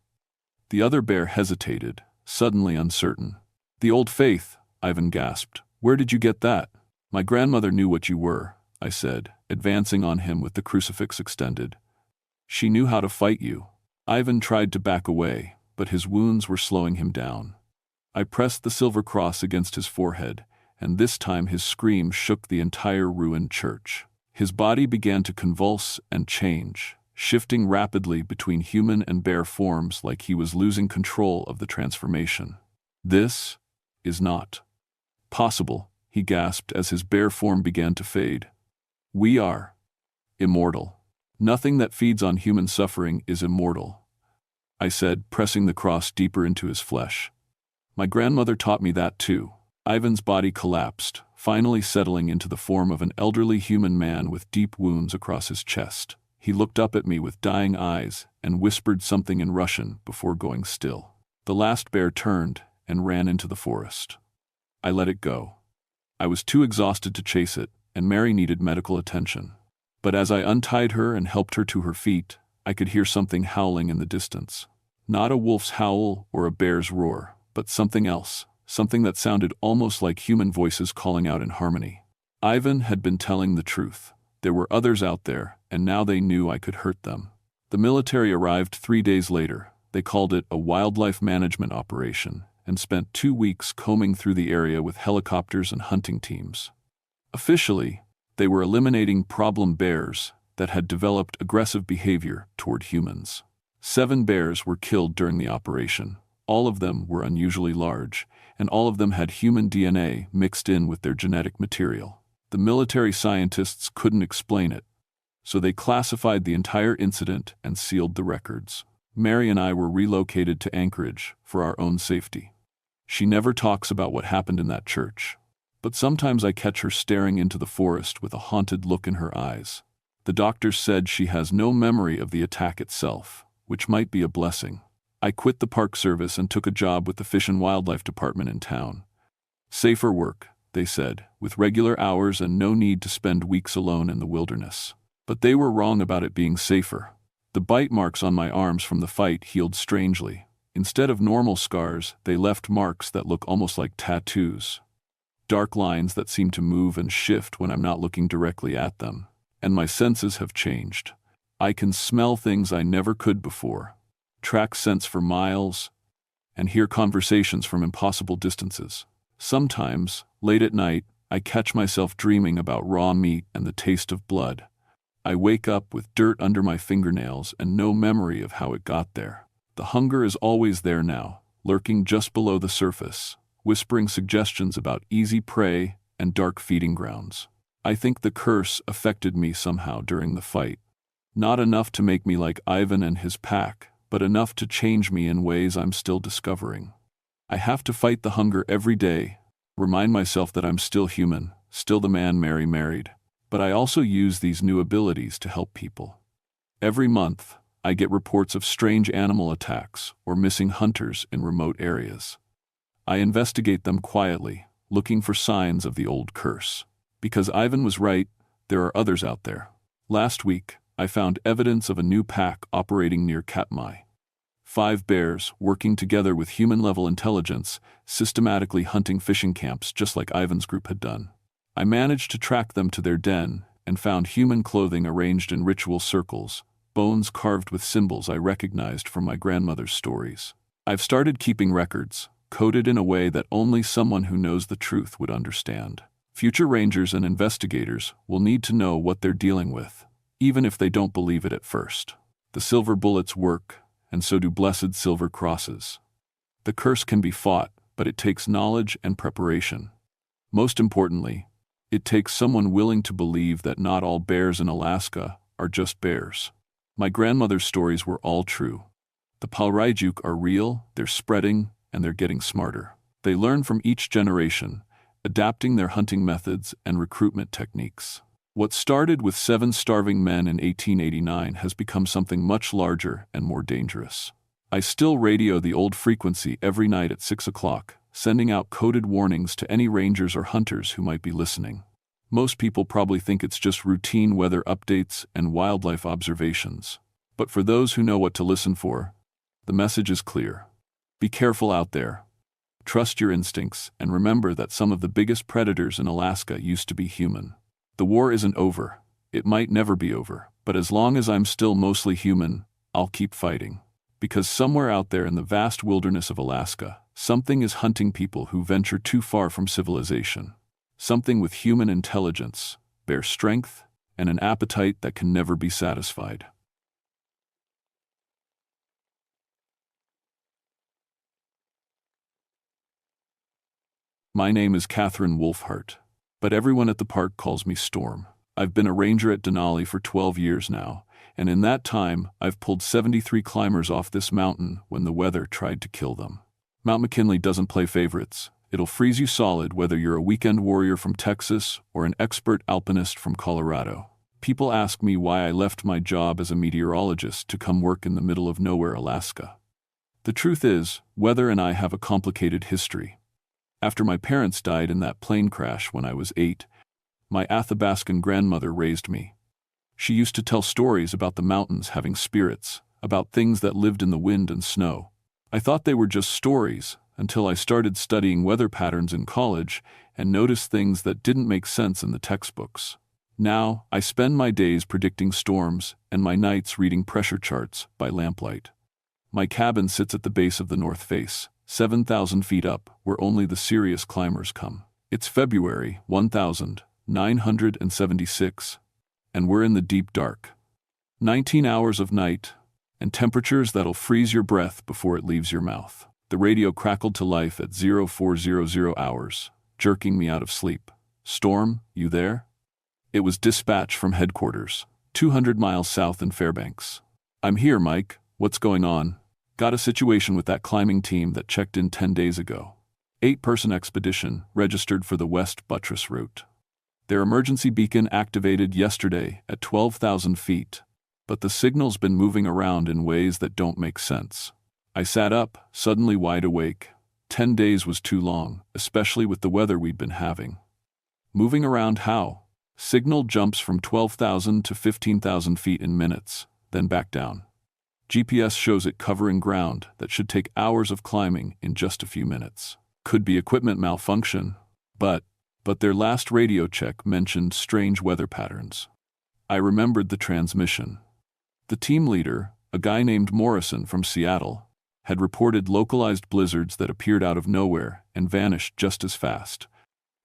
Speaker 1: The other bear hesitated, suddenly uncertain. The old faith, Ivan gasped. Where did you get that? My grandmother knew what you were, I said, advancing on him with the crucifix extended. She knew how to fight you. Ivan tried to back away, but his wounds were slowing him down. I pressed the silver cross against his forehead, and this time his scream shook the entire ruined church. His body began to convulse and change, shifting rapidly between human and bear forms like he was losing control of the transformation. This is not possible, he gasped as his bear form began to fade. We are immortal. Nothing that feeds on human suffering is immortal, I said, pressing the cross deeper into his flesh. My grandmother taught me that too. Ivan's body collapsed, finally settling into the form of an elderly human man with deep wounds across his chest. He looked up at me with dying eyes and whispered something in Russian before going still. The last bear turned and ran into the forest. I let it go. I was too exhausted to chase it, and Mary needed medical attention. But as I untied her and helped her to her feet, I could hear something howling in the distance. Not a wolf's howl or a bear's roar, but something else, something that sounded almost like human voices calling out in harmony. Ivan had been telling the truth. There were others out there, and now they knew I could hurt them. The military arrived 3 days later. They called it a wildlife management operation and spent 2 weeks combing through the area with helicopters and hunting teams. Officially, they were eliminating problem bears that had developed aggressive behavior toward humans. 7 bears were killed during the operation. All of them were unusually large, and all of them had human DNA mixed in with their genetic material. The military scientists couldn't explain it, so they classified the entire incident and sealed the records. Mary and I were relocated to Anchorage for our own safety. She never talks about what happened in that church, but sometimes I catch her staring into the forest with a haunted look in her eyes. The doctor said she has no memory of the attack itself, which might be a blessing. I quit the Park Service and took a job with the Fish and Wildlife Department in town. Safer work, they said, with regular hours and no need to spend weeks alone in the wilderness. But they were wrong about it being safer. The bite marks on my arms from the fight healed strangely, Instead of normal scars, they left marks that look almost like tattoos. Dark lines that seem to move and shift when I'm not looking directly at them. And my senses have changed. I can smell things I never could before, track scents for miles, and hear conversations from impossible distances. Sometimes, late at night, I catch myself dreaming about raw meat and the taste of blood. I wake up with dirt under my fingernails and no memory of how it got there. The hunger is always there now, lurking just below the surface, whispering suggestions about easy prey and dark feeding grounds. I think the curse affected me somehow during the fight. Not enough to make me like Ivan and his pack, but enough to change me in ways I'm still discovering. I have to fight the hunger every day, remind myself that I'm still human, still the man Mary married. But I also use these new abilities to help people. Every month, I get reports of strange animal attacks or missing hunters in remote areas. I investigate them quietly, looking for signs of the old curse. Because Ivan was right, there are others out there. Last week, I found evidence of a new pack operating near Katmai. 5 bears, working together with human-level intelligence, systematically hunting fishing camps just like Ivan's group had done. I managed to track them to their den and found human clothing arranged in ritual circles, bones carved with symbols I recognized from my grandmother's stories. I've started keeping records, coded in a way that only someone who knows the truth would understand. Future rangers and investigators will need to know what they're dealing with, even if they don't believe it at first. The silver bullets work, and so do blessed silver crosses. The curse can be fought, but it takes knowledge and preparation. Most importantly, it takes someone willing to believe that not all bears in Alaska are just bears. My grandmother's stories were all true. The Palraijuk are real, they're spreading, and they're getting smarter. They learn from each generation, adapting their hunting methods and recruitment techniques. What started with 7 starving men in 1889 has become something much larger and more dangerous. I still radio the old frequency every night at 6 o'clock, sending out coded warnings to any rangers or hunters who might be listening. Most people probably think it's just routine weather updates and wildlife observations. But for those who know what to listen for, the message is clear. Be careful out there. Trust your instincts and remember that some of the biggest predators in Alaska used to be human. The war isn't over. It might never be over. But as long as I'm still mostly human, I'll keep fighting. Because somewhere out there in the vast wilderness of Alaska, something is hunting people who venture too far from civilization. Something with human intelligence, bare strength, and an appetite that can never be satisfied. My name is Catherine Wolfhart, but everyone at the park calls me Storm. I've been a ranger at Denali for 12 years now, and in that time, I've pulled 73 climbers off this mountain when the weather tried to kill them. Mount McKinley doesn't play favorites. It'll freeze you solid whether you're a weekend warrior from Texas or an expert alpinist from Colorado. People ask me why I left my job as a meteorologist to come work in the middle of nowhere, Alaska. The truth is, weather and I have a complicated history. After my parents died in that plane crash when I was 8, my Athabascan grandmother raised me. She used to tell stories about the mountains having spirits, about things that lived in the wind and snow. I thought they were just stories until I started studying weather patterns in college and noticed things that didn't make sense in the textbooks. Now, I spend my days predicting storms and my nights reading pressure charts by lamplight. My cabin sits at the base of the North Face, 7,000 feet up, where only the serious climbers come. It's February 1976, and we're in the deep dark. 19 hours of night, and temperatures that'll freeze your breath before it leaves your mouth. The radio crackled to life at 0400 hours, jerking me out of sleep. Storm, you there? It was dispatch from headquarters, 200 miles south in Fairbanks. I'm here, Mike. What's going on? Got a situation with that climbing team that checked in 10 days ago. 8-person expedition registered for the West Buttress route. Their emergency beacon activated yesterday at 12,000 feet, but the signal's been moving around in ways that don't make sense. I sat up, suddenly wide awake. 10 days was too long, especially with the weather we'd been having. Moving around how? Signal jumps from 12,000 to 15,000 feet in minutes, then back down. GPS shows it covering ground that should take hours of climbing in just a few minutes. Could be equipment malfunction, but their last radio check mentioned strange weather patterns. I remembered the transmission. The team leader, a guy named Morrison from Seattle, had reported localized blizzards that appeared out of nowhere and vanished just as fast.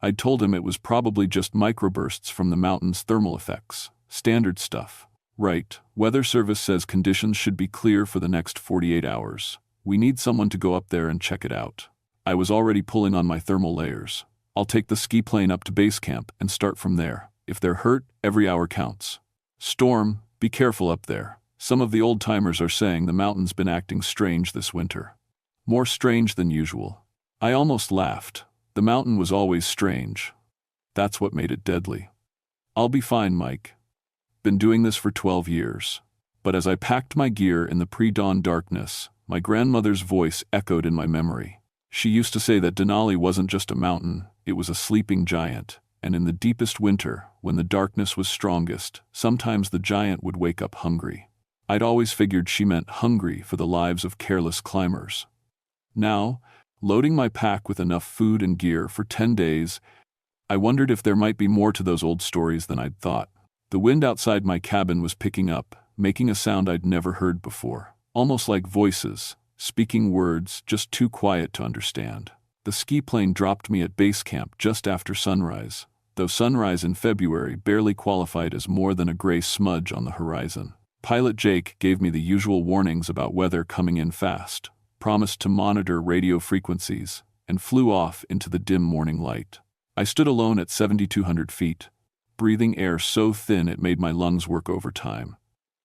Speaker 1: I'd told him it was probably just microbursts from the mountain's thermal effects. Standard stuff. Right, Weather Service says conditions should be clear for the next 48 hours. We need someone to go up there and check it out. I was already pulling on my thermal layers. I'll take the ski plane up to base camp and start from there. If they're hurt, every hour counts. Storm, be careful up there. Some of the old-timers are saying the mountain's been acting strange this winter. More strange than usual. I almost laughed. The mountain was always strange. That's what made it deadly. I'll be fine, Mike. Been doing this for 12 years. But as I packed my gear in the pre-dawn darkness, my grandmother's voice echoed in my memory. She used to say that Denali wasn't just a mountain, it was a sleeping giant, and in the deepest winter, when the darkness was strongest, sometimes the giant would wake up hungry. I'd always figured she meant hungry for the lives of careless climbers. Now, loading my pack with enough food and gear for 10 days, I wondered if there might be more to those old stories than I'd thought. The wind outside my cabin was picking up, making a sound I'd never heard before, almost like voices, speaking words just too quiet to understand. The ski plane dropped me at base camp just after sunrise, though sunrise in February barely qualified as more than a gray smudge on the horizon. Pilot Jake gave me the usual warnings about weather coming in fast, promised to monitor radio frequencies, and flew off into the dim morning light. I stood alone at 7,200 feet, breathing air so thin it made my lungs work overtime.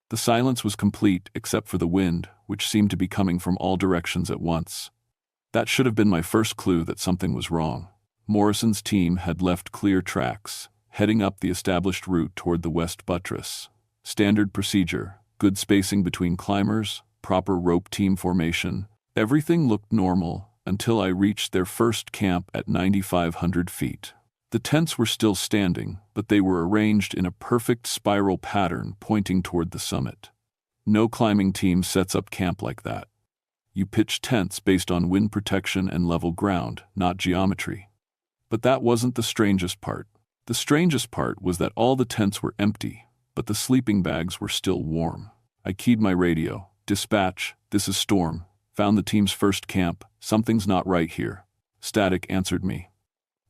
Speaker 1: The silence was complete except for the wind, which seemed to be coming from all directions at once. That should have been my first clue that something was wrong. Morrison's team had left clear tracks, heading up the established route toward the west buttress. Standard procedure, good spacing between climbers, proper rope team formation. Everything looked normal until I reached their first camp at 9,500 feet. The tents were still standing, but they were arranged in a perfect spiral pattern pointing toward the summit. No climbing team sets up camp like that. You pitch tents based on wind protection and level ground, not geometry. But that wasn't the strangest part. The strangest part was that all the tents were empty, but the sleeping bags were still warm. I keyed my radio. Dispatch, this is Storm. Found the team's first camp. Something's not right here. Static answered me.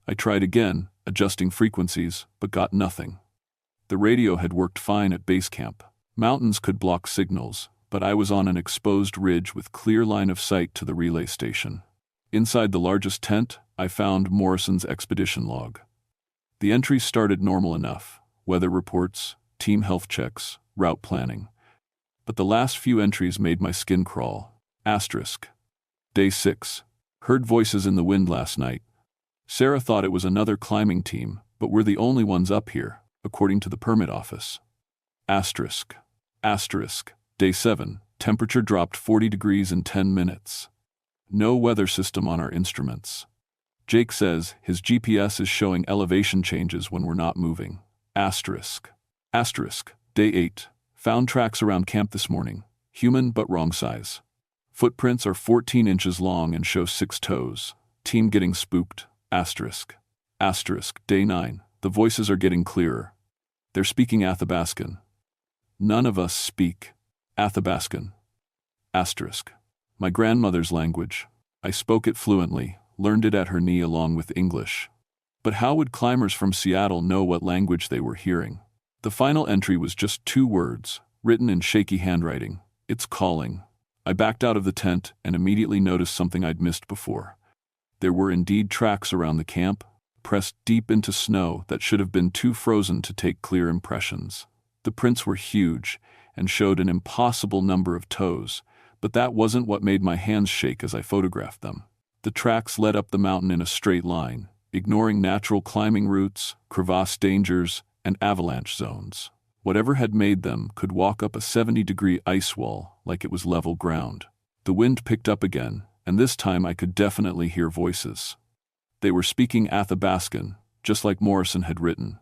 Speaker 1: I tried again, adjusting frequencies, but got nothing. The radio had worked fine at base camp. Mountains could block signals, but I was on an exposed ridge with clear line of sight to the relay station. Inside the largest tent, I found Morrison's expedition log. The entries started normal enough: weather reports, team health checks, route planning. But the last few entries made my skin crawl. Asterisk. Day 6. Heard voices in the wind last night. Sarah thought it was another climbing team, but we're the only ones up here, according to the permit office. Asterisk. Asterisk. Day 7. Temperature dropped 40 degrees in 10 minutes. No weather system on our instruments. Jake says his GPS is showing elevation changes when we're not moving. Asterisk. Asterisk. Day 8. Found tracks around camp this morning. Human but wrong size. Footprints are 14 inches long and show 6 toes. Team getting spooked. Asterisk. Asterisk. Day 9. The voices are getting clearer. They're speaking Athabaskan. None of us speak Athabaskan. Asterisk. My grandmother's language. I spoke it fluently, learned it at her knee along with English. But how would climbers from Seattle know what language they were hearing? The final entry was just 2 words, written in shaky handwriting. It's calling. I backed out of the tent and immediately noticed something I'd missed before. There were indeed tracks around the camp, pressed deep into snow that should have been too frozen to take clear impressions. The prints were huge and showed an impossible number of toes, but that wasn't what made my hands shake as I photographed them. The tracks led up the mountain in a straight line, ignoring natural climbing routes, crevasse dangers, and avalanche zones. Whatever had made them could walk up a 70-degree ice wall like it was level ground. The wind picked up again, and this time I could definitely hear voices. They were speaking Athabaskan, just like Morrison had written.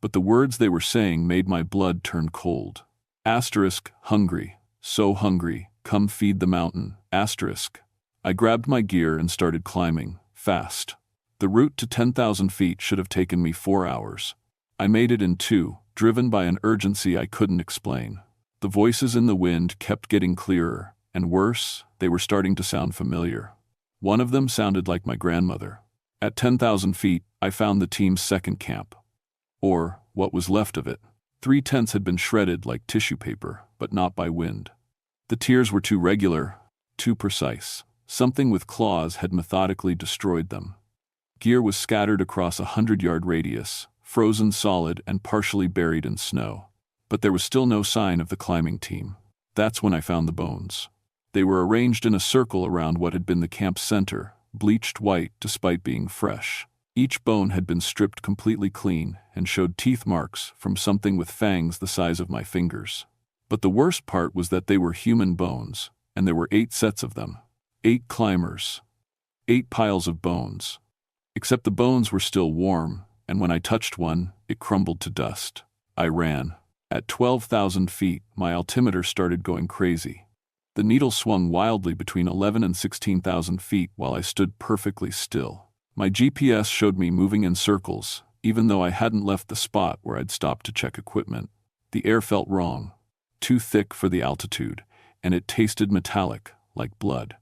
Speaker 1: But the words they were saying made my blood turn cold. Asterisk, hungry. So hungry, come feed the mountain, asterisk. I grabbed my gear and started climbing, fast. The route to 10,000 feet should have taken me 4 hours. I made it in 2, driven by an urgency I couldn't explain. The voices in the wind kept getting clearer, and worse, they were starting to sound familiar. One of them sounded like my grandmother. At 10,000 feet, I found the team's second camp. Or, what was left of it. 3 tents had been shredded like tissue paper, but not by wind. The tiers were too regular, too precise. Something with claws had methodically destroyed them. Gear was scattered across a 100-yard radius, frozen solid and partially buried in snow. But there was still no sign of the climbing team. That's when I found the bones. They were arranged in a circle around what had been the camp's center, bleached white despite being fresh. Each bone had been stripped completely clean and showed teeth marks from something with fangs the size of my fingers. But the worst part was that they were human bones, and there were 8 sets of them. 8 climbers. 8 piles of bones. Except the bones were still warm, and when I touched one, it crumbled to dust. I ran. At 12,000 feet, my altimeter started going crazy. The needle swung wildly between 11 and 16,000 feet while I stood perfectly still. My GPS showed me moving in circles, even though I hadn't left the spot where I'd stopped to check equipment. The air felt wrong, too thick for the altitude, and it tasted metallic, like blood.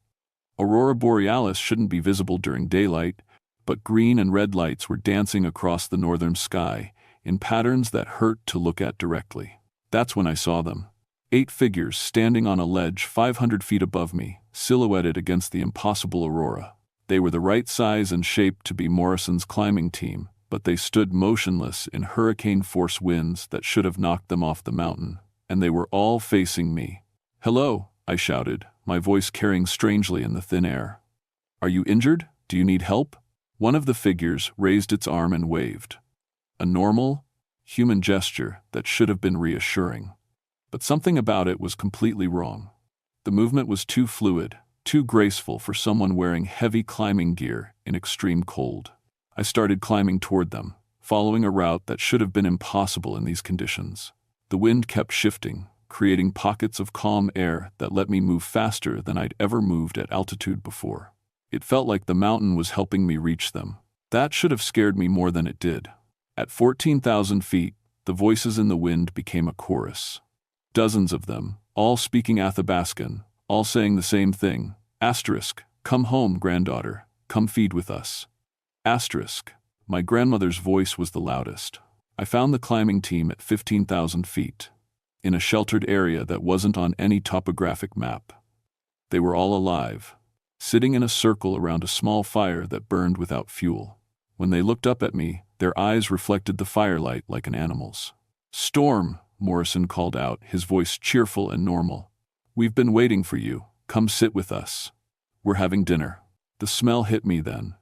Speaker 1: Aurora Borealis shouldn't be visible during daylight, but green and red lights were dancing across the northern sky, in patterns that hurt to look at directly. That's when I saw them. 8 figures standing on a ledge 500 feet above me, silhouetted against the impossible aurora. They were the right size and shape to be Morrison's climbing team, but they stood motionless in hurricane-force winds that should have knocked them off the mountain, and they were all facing me. "Hello," I shouted, my voice carrying strangely in the thin air. "Are you injured? Do you need help?" One of the figures raised its arm and waved. A normal, human gesture that should have been reassuring. But something about it was completely wrong. The movement was too fluid, too graceful for someone wearing heavy climbing gear in extreme cold. I started climbing toward them, following a route that should have been impossible in these conditions. The wind kept shifting, creating pockets of calm air that let me move faster than I'd ever moved at altitude before. It felt like the mountain was helping me reach them. That should have scared me more than it did. At 14,000 feet, the voices in the wind became a chorus. Dozens of them, all speaking Athabascan, all saying the same thing. Asterisk, come home, granddaughter, come feed with us. Asterisk, my grandmother's voice was the loudest. I found the climbing team at 15,000 feet, in a sheltered area that wasn't on any topographic map. They were all alive, sitting in a circle around a small fire that burned without fuel. When they looked up at me, their eyes reflected the firelight like an animal's. "Storm," Morrison called out, his voice cheerful and normal. "We've been waiting for you. Come sit with us. We're having dinner." The smell hit me then.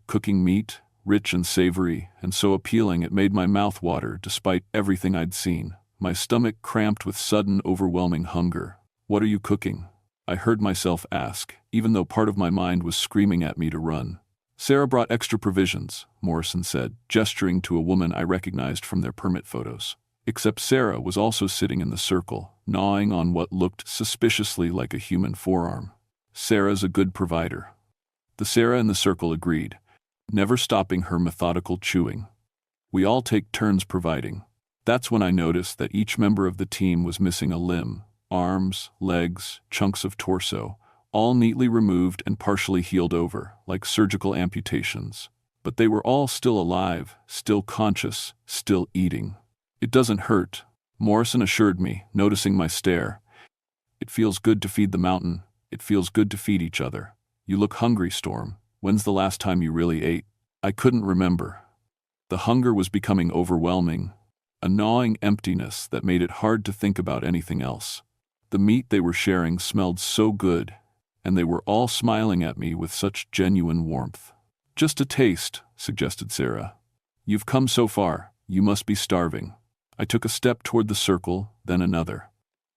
Speaker 1: Cooking meat, rich and savory, and so appealing it made my mouth water despite everything I'd seen. My stomach cramped with sudden, overwhelming hunger. "What are you cooking?" I heard myself ask, even though part of my mind was screaming at me to run. "Sarah brought extra provisions," Morrison said, gesturing to a woman I recognized from their permit photos. Except Sarah was also sitting in the circle, gnawing on what looked suspiciously like a human forearm. "Sarah's a good provider." The Sarah in the circle agreed, never stopping her methodical chewing. "We all take turns providing." That's when I noticed that each member of the team was missing a limb, arms, legs, chunks of torso, all neatly removed and partially healed over, like surgical amputations. But they were all still alive, still conscious, still eating. "It doesn't hurt," Morrison assured me, noticing my stare. "It feels good to feed the mountain. It feels good to feed each other. You look hungry, Storm. When's the last time you really ate?" I couldn't remember. The hunger was becoming overwhelming, a gnawing emptiness that made it hard to think about anything else. The meat they were sharing smelled so good, and they were all smiling at me with such genuine warmth. "Just a taste," suggested Sarah. "You've come so far, you must be starving." I took a step toward the circle, then another.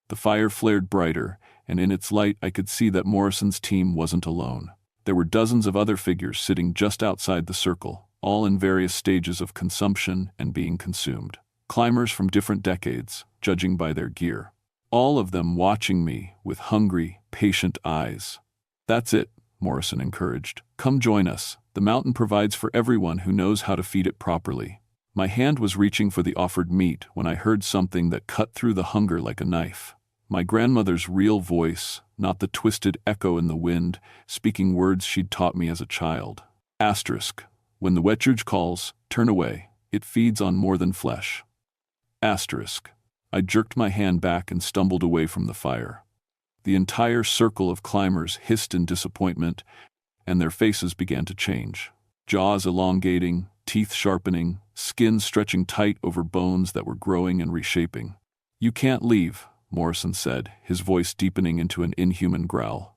Speaker 1: The fire flared brighter, and in its light I could see that Morrison's team wasn't alone. There were dozens of other figures sitting just outside the circle, all in various stages of consumption and being consumed. Climbers from different decades, judging by their gear. all of them watching me with hungry, patient eyes. "That's it," Morrison encouraged. "Come join us. The mountain provides for everyone who knows how to feed it properly." My hand was reaching for the offered meat when I heard something that cut through the hunger like a knife. My grandmother's real voice, not the twisted echo in the wind, speaking words she'd taught me as a child. Asterisk. When the Wechuj calls, turn away. It feeds on more than flesh. Asterisk. I jerked my hand back and stumbled away from the fire. The entire circle of climbers hissed in disappointment, and their faces began to change. Jaws elongating, teeth sharpening, skin stretching tight over bones that were growing and reshaping. "You can't leave," Morrison said, his voice deepening into an inhuman growl.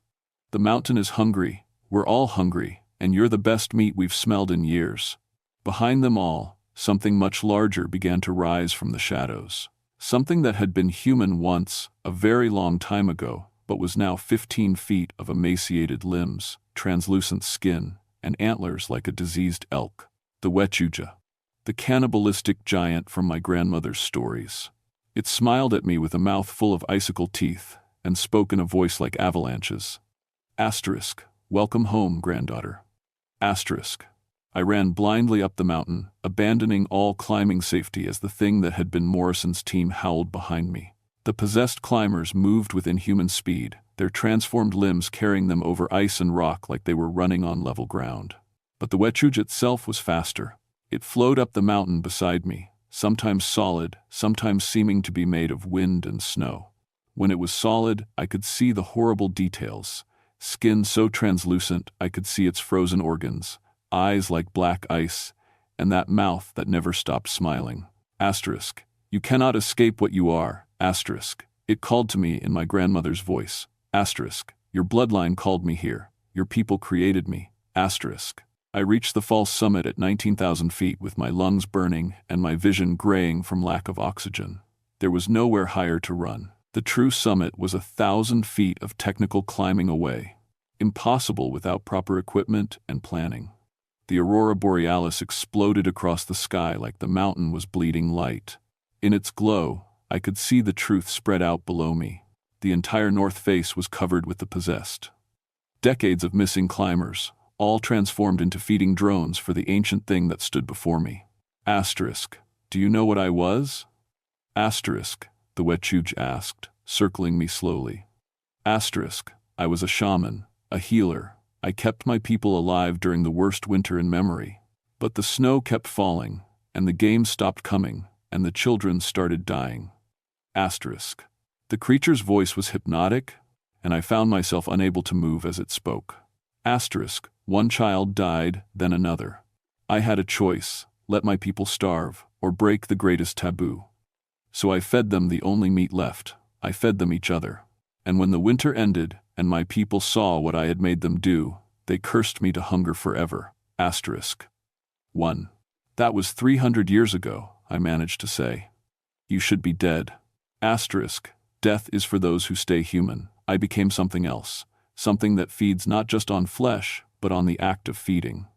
Speaker 1: "The mountain is hungry, we're all hungry, and you're the best meat we've smelled in years." Behind them all, something much larger began to rise from the shadows. Something that had been human once, a very long time ago, but was now 15 feet of emaciated limbs, translucent skin, and antlers like a diseased elk. The Wechuja, the cannibalistic giant from my grandmother's stories. It smiled at me with a mouth full of icicle teeth, and spoke in a voice like avalanches. Asterisk. Welcome home, granddaughter. Asterisk. I ran blindly up the mountain, abandoning all climbing safety as the thing that had been Morrison's team howled behind me. The possessed climbers moved with inhuman speed, their transformed limbs carrying them over ice and rock like they were running on level ground. But the Wechuj itself was faster. It flowed up the mountain beside me, sometimes solid, sometimes seeming to be made of wind and snow. When it was solid, I could see the horrible details. Skin so translucent I could see its frozen organs, eyes like black ice, and that mouth that never stopped smiling. Asterisk. You cannot escape what you are. Asterisk. It called to me in my grandmother's voice. Asterisk. Your bloodline called me here. Your people created me. Asterisk. I reached the false summit at 19,000 feet with my lungs burning and my vision graying from lack of oxygen. There was nowhere higher to run. The true summit was 1,000 feet of technical climbing away. Impossible without proper equipment and planning. The aurora borealis exploded across the sky like the mountain was bleeding light. In its glow, I could see the truth spread out below me. The entire north face was covered with the possessed. Decades of missing climbers, all transformed into feeding drones for the ancient thing that stood before me. Asterisk. Do you know what I was? Asterisk. The Wechuj asked, circling me slowly. Asterisk. I was a shaman, a healer. I kept my people alive during the worst winter in memory. But the snow kept falling, and the game stopped coming, and the children started dying. Asterisk. The creature's voice was hypnotic, and I found myself unable to move as it spoke. Asterisk. One child died, then another. I had a choice, let my people starve, or break the greatest taboo. So I fed them the only meat left. I fed them each other. And when the winter ended, and my people saw what I had made them do, they cursed me to hunger forever. Asterisk. 1. That was 300 years ago, I managed to say. You should be dead. Asterisk. Death is for those who stay human. I became something else, something that feeds not just on flesh, but on the act of feeding.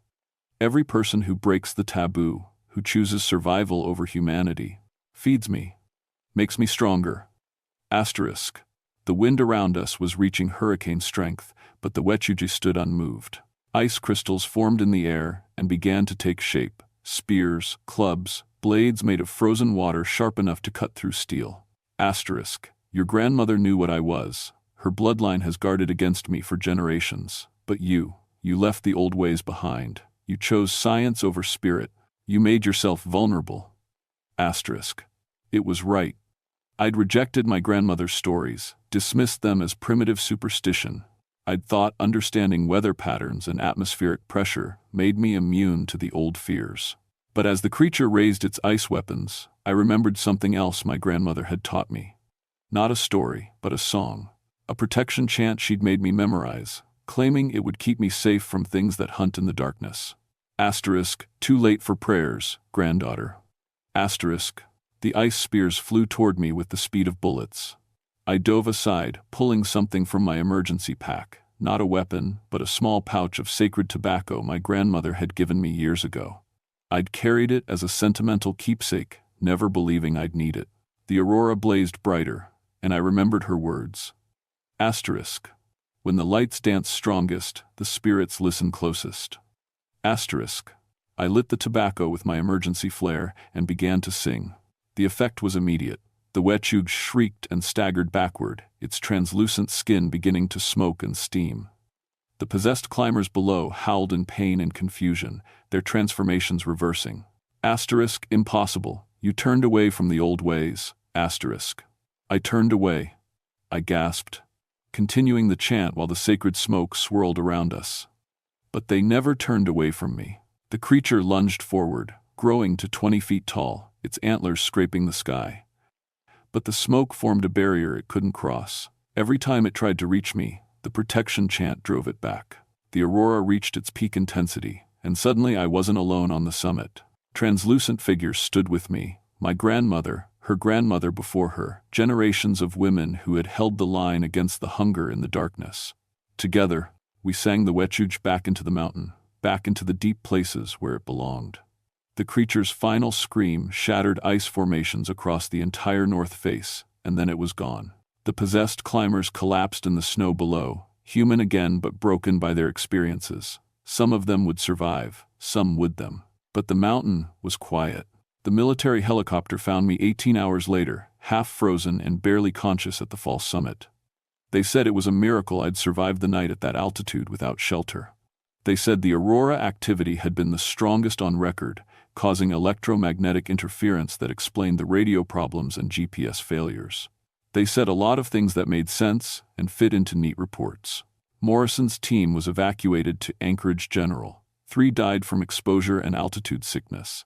Speaker 1: Every person who breaks the taboo, who chooses survival over humanity, feeds me, makes me stronger. Asterisk. The wind around us was reaching hurricane strength, but the Wechuji stood unmoved. Ice crystals formed in the air and began to take shape. Spears, clubs, blades made of frozen water sharp enough to cut through steel. Asterisk. Your grandmother knew what I was. Her bloodline has guarded against me for generations. But you left the old ways behind. You chose science over spirit. You made yourself vulnerable. Asterisk. It was right. I'd rejected my grandmother's stories, dismissed them as primitive superstition. I'd thought understanding weather patterns and atmospheric pressure made me immune to the old fears. But as the creature raised its ice weapons, I remembered something else my grandmother had taught me. Not a story, but a song. A protection chant she'd made me memorize, claiming it would keep me safe from things that hunt in the darkness. Asterisk. Too late for prayers, granddaughter. Asterisk. The ice spears flew toward me with the speed of bullets. I dove aside, pulling something from my emergency pack, not a weapon, but a small pouch of sacred tobacco my grandmother had given me years ago. I'd carried it as a sentimental keepsake, never believing I'd need it. The aurora blazed brighter, and I remembered her words. Asterisk. When the lights dance strongest, the spirits listen closest. Asterisk. I lit the tobacco with my emergency flare and began to sing. The effect was immediate. The Wet'suge shrieked and staggered backward, its translucent skin beginning to smoke and steam. The possessed climbers below howled in pain and confusion, their transformations reversing. Asterisk. Impossible. You turned away from the old ways. Asterisk. I turned away. I gasped, continuing the chant while the sacred smoke swirled around us. But they never turned away from me. The creature lunged forward, growing to 20 feet tall, its antlers scraping the sky. But the smoke formed a barrier it couldn't cross. Every time it tried to reach me, the protection chant drove it back. The aurora reached its peak intensity, and suddenly I wasn't alone on the summit. Translucent figures stood with me, my grandmother, her grandmother before her, generations of women who had held the line against the hunger in the darkness. Together, we sang the Wet'suge back into the mountain, back into the deep places where it belonged. The creature's final scream shattered ice formations across the entire north face, and then it was gone. The possessed climbers collapsed in the snow below, human again but broken by their experiences. Some of them would survive, some would them. But the mountain was quiet. The military helicopter found me 18 hours later, half frozen and barely conscious at the false summit. They said it was a miracle I'd survived the night at that altitude without shelter. They said the aurora activity had been the strongest on record, causing electromagnetic interference that explained the radio problems and GPS failures. They said a lot of things that made sense and fit into neat reports. Morrison's team was evacuated to Anchorage General. 3 died from exposure and altitude sickness.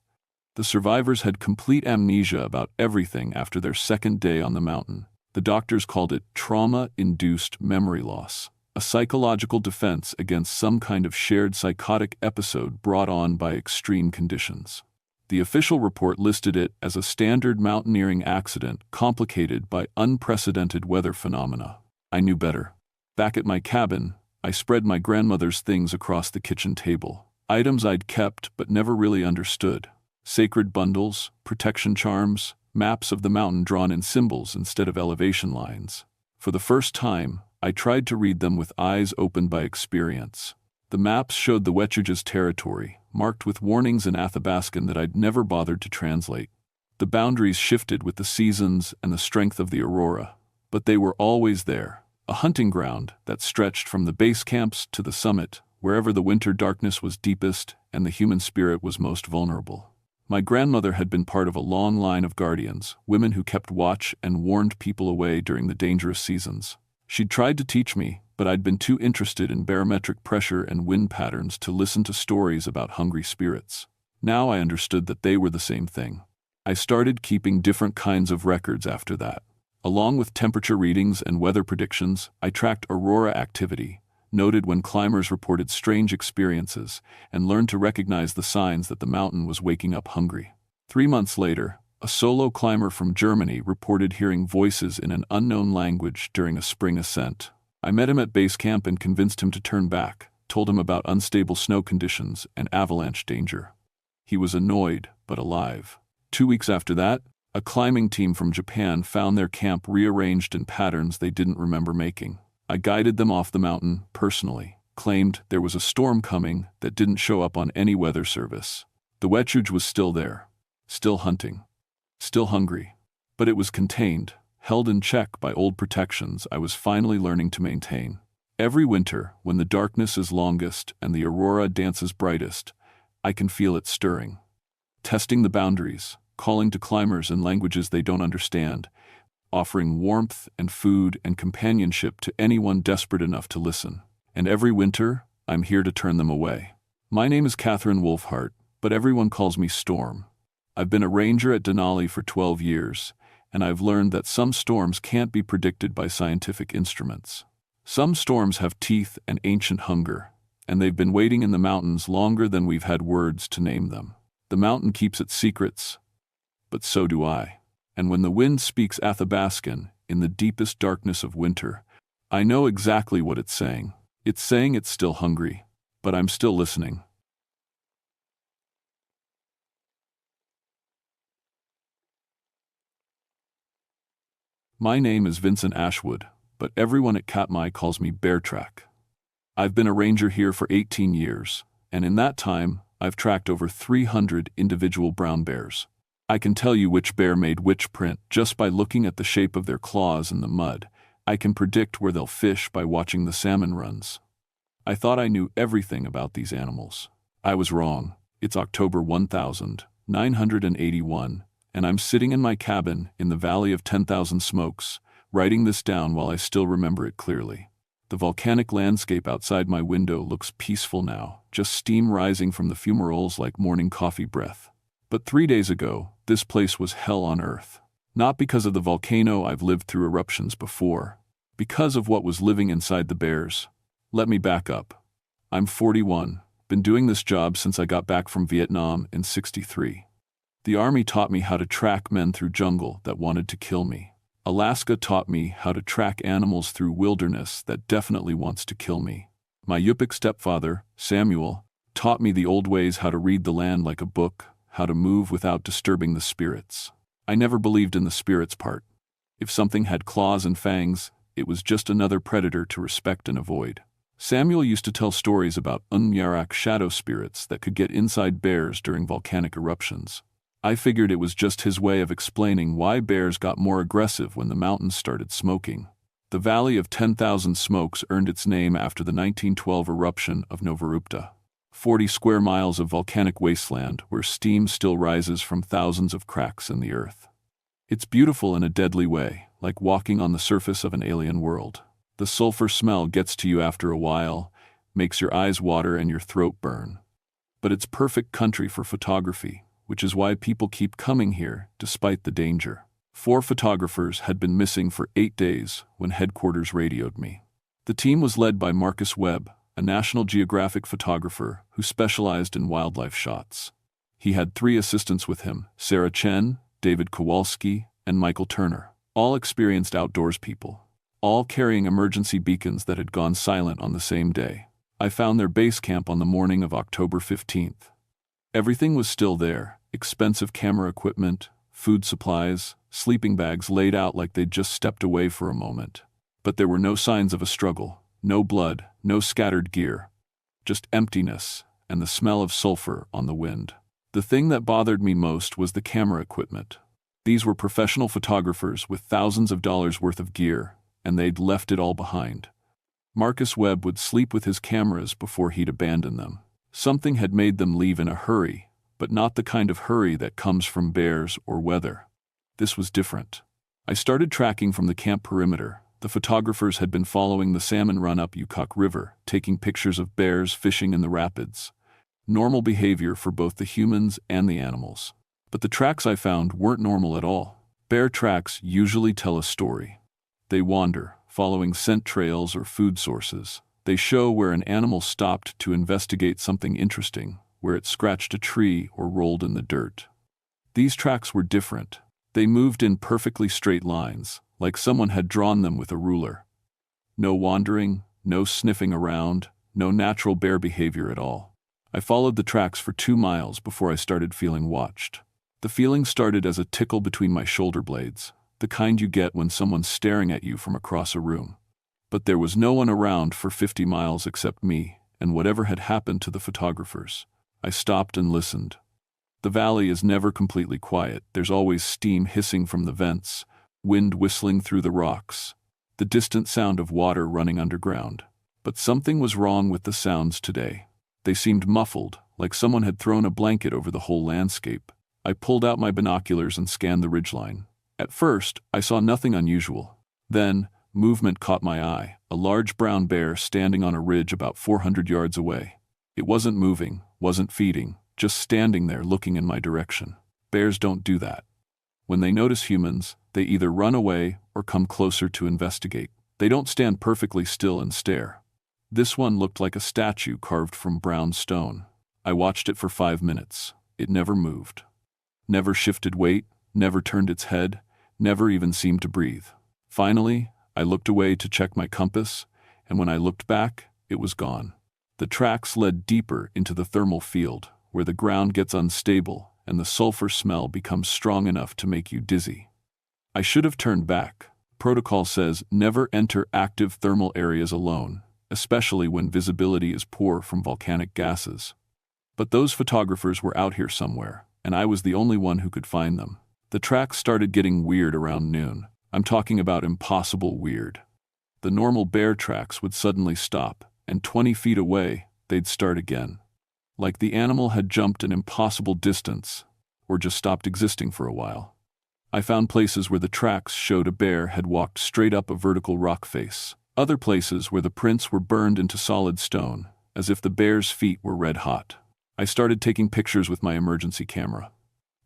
Speaker 1: The survivors had complete amnesia about everything after their second day on the mountain. The doctors called it trauma-induced memory loss, a psychological defense against some kind of shared psychotic episode brought on by extreme conditions. The official report listed it as a standard mountaineering accident complicated by unprecedented weather phenomena. I knew better. Back at my cabin, I spread my grandmother's things across the kitchen table. Items I'd kept but never really understood. Sacred bundles, protection charms, maps of the mountain drawn in symbols instead of elevation lines. For the first time, I tried to read them with eyes opened by experience. The maps showed the Wet'suge's territory, marked with warnings in Athabaskan that I'd never bothered to translate. The boundaries shifted with the seasons and the strength of the aurora, but they were always there, a hunting ground that stretched from the base camps to the summit, wherever the winter darkness was deepest and the human spirit was most vulnerable. My grandmother had been part of a long line of guardians, women who kept watch and warned people away during the dangerous seasons. She'd tried to teach me, but I'd been too interested in barometric pressure and wind patterns to listen to stories about hungry spirits. Now I understood that they were the same thing. I started keeping different kinds of records after that. Along with temperature readings and weather predictions, I tracked aurora activity, noted when climbers reported strange experiences, and learned to recognize the signs that the mountain was waking up hungry. 3 months later, a solo climber from Germany reported hearing voices in an unknown language during a spring ascent. I met him at base camp and convinced him to turn back, told him about unstable snow conditions and avalanche danger. He was annoyed, but alive. 2 weeks after that, a climbing team from Japan found their camp rearranged in patterns they didn't remember making. I guided them off the mountain, personally, claimed there was a storm coming that didn't show up on any weather service. The Wet'suge was still there, still hunting, still hungry. But it was contained, held in check by old protections I was finally learning to maintain. Every winter, when the darkness is longest and the aurora dances brightest, I can feel it stirring. Testing the boundaries, calling to climbers in languages they don't understand, offering warmth and food and companionship to anyone desperate enough to listen. And every winter, I'm here to turn them away. My name is Catherine Wolfhart, but everyone calls me Storm. I've been a ranger at Denali for 12 years, and I've learned that some storms can't be predicted by scientific instruments. Some storms have teeth and ancient hunger, and they've been waiting in the mountains longer than we've had words to name them. The mountain keeps its secrets, but so do I. And when the wind speaks Athabaskan in the deepest darkness of winter, I know exactly what it's saying. It's saying it's still hungry, but I'm still listening. My name is Vincent Ashwood, but everyone at Katmai calls me Bear Track. I've been a ranger here for 18 years, and in that time, I've tracked over 300 individual brown bears. I can tell you which bear made which print just by looking at the shape of their claws in the mud. I can predict where they'll fish by watching the salmon runs. I thought I knew everything about these animals. I was wrong. It's October 1981, and I'm sitting in my cabin in the Valley of 10,000 Smokes, writing this down while I still remember it clearly. The volcanic landscape outside my window looks peaceful now, just steam rising from the fumaroles like morning coffee breath. But 3 days ago, this place was hell on earth. Not because of the volcano. I've lived through eruptions before. Because of what was living inside the bears. Let me back up. I'm 41, been doing this job since I got back from Vietnam in '63. The Army taught me how to track men through jungle that wanted to kill me. Alaska taught me how to track animals through wilderness that definitely wants to kill me. My Yupik stepfather, Samuel, taught me the old ways, how to read the land like a book, how to move without disturbing the spirits. I never believed in the spirits part. If something had claws and fangs, it was just another predator to respect and avoid. Samuel used to tell stories about Unyarak shadow spirits that could get inside bears during volcanic eruptions. I figured it was just his way of explaining why bears got more aggressive when the mountains started smoking. The Valley of 10,000 Smokes earned its name after the 1912 eruption of Novarupta. 40 square miles of volcanic wasteland where steam still rises from thousands of cracks in the earth. It's beautiful in a deadly way, like walking on the surface of an alien world. The sulfur smell gets to you after a while, makes your eyes water and your throat burn. But it's perfect country for photography, which is why people keep coming here despite the danger. 4 photographers had been missing for 8 days when headquarters radioed me. The team was led by Marcus Webb, a National Geographic photographer who specialized in wildlife shots. He had 3 assistants with him, Sarah Chen, David Kowalski, and Michael Turner, all experienced outdoors people, all carrying emergency beacons that had gone silent on the same day. I found their base camp on the morning of October 15th. Everything was still there. Expensive camera equipment, food supplies, sleeping bags laid out like they'd just stepped away for a moment. But there were no signs of a struggle, no blood, no scattered gear. Just emptiness and the smell of sulfur on the wind. The thing that bothered me most was the camera equipment. These were professional photographers with thousands of dollars worth of gear, and they'd left it all behind. Marcus Webb would sleep with his cameras before he'd abandon them. Something had made them leave in a hurry, but not the kind of hurry that comes from bears or weather. This was different. I started tracking from the camp perimeter. The photographers had been following the salmon run up Yukok River, taking pictures of bears fishing in the rapids. Normal behavior for both the humans and the animals. But the tracks I found weren't normal at all. Bear tracks usually tell a story. They wander, following scent trails or food sources. They show where an animal stopped to investigate something interesting, where it scratched a tree or rolled in the dirt. These tracks were different. They moved in perfectly straight lines, like someone had drawn them with a ruler. No wandering, no sniffing around, no natural bear behavior at all. I followed the tracks for 2 miles before I started feeling watched. The feeling started as a tickle between my shoulder blades, the kind you get when someone's staring at you from across a room. But there was no one around for 50 miles except me and whatever had happened to the photographers. I stopped and listened. The valley is never completely quiet. There's always steam hissing from the vents, wind whistling through the rocks, the distant sound of water running underground. But something was wrong with the sounds today. They seemed muffled, like someone had thrown a blanket over the whole landscape. I pulled out my binoculars and scanned the ridgeline. At first, I saw nothing unusual. Then, movement caught my eye, a large brown bear standing on a ridge about 400 yards away. It wasn't moving, wasn't feeding, just standing there looking in my direction. Bears don't do that. When they notice humans, they either run away or come closer to investigate. They don't stand perfectly still and stare. This one looked like a statue carved from brown stone. I watched it for 5 minutes. It never moved. Never shifted weight, never turned its head, never even seemed to breathe. Finally, I looked away to check my compass, and when I looked back, it was gone. The tracks led deeper into the thermal field, where the ground gets unstable and the sulfur smell becomes strong enough to make you dizzy. I should have turned back, Protocol says never enter active thermal areas alone, especially when visibility is poor from volcanic gases. But those photographers were out here somewhere, and I was the only one who could find them. The tracks started getting weird around noon. I'm talking about impossible weird. The normal bear tracks would suddenly stop, and 20 feet away, they'd start again. Like the animal had jumped an impossible distance, or just stopped existing for a while. I found places where the tracks showed a bear had walked straight up a vertical rock face. Other places where the prints were burned into solid stone, as if the bear's feet were red hot. I started taking pictures with my emergency camera.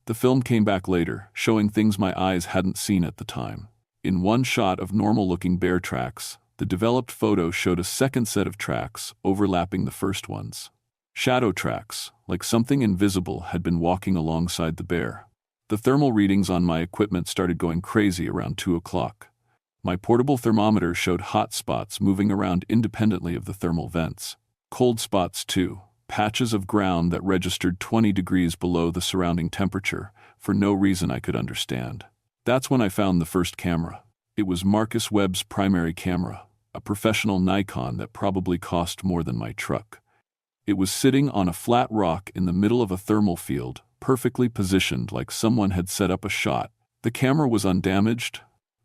Speaker 1: The film came back later, showing things my eyes hadn't seen at the time. In one shot of normal-looking bear tracks, the developed photo showed a second set of tracks overlapping the first ones. Shadow tracks, like something invisible had been walking alongside the bear. The thermal readings on my equipment started going crazy around 2 o'clock. My portable thermometer showed hot spots moving around independently of the thermal vents. Cold spots too, patches of ground that registered 20 degrees below the surrounding temperature, for no reason I could understand. That's when I found the first camera. It was Marcus Webb's primary camera, a professional Nikon that probably cost more than my truck. It was sitting on a flat rock in the middle of a thermal field, perfectly positioned like someone had set up a shot. The camera was undamaged,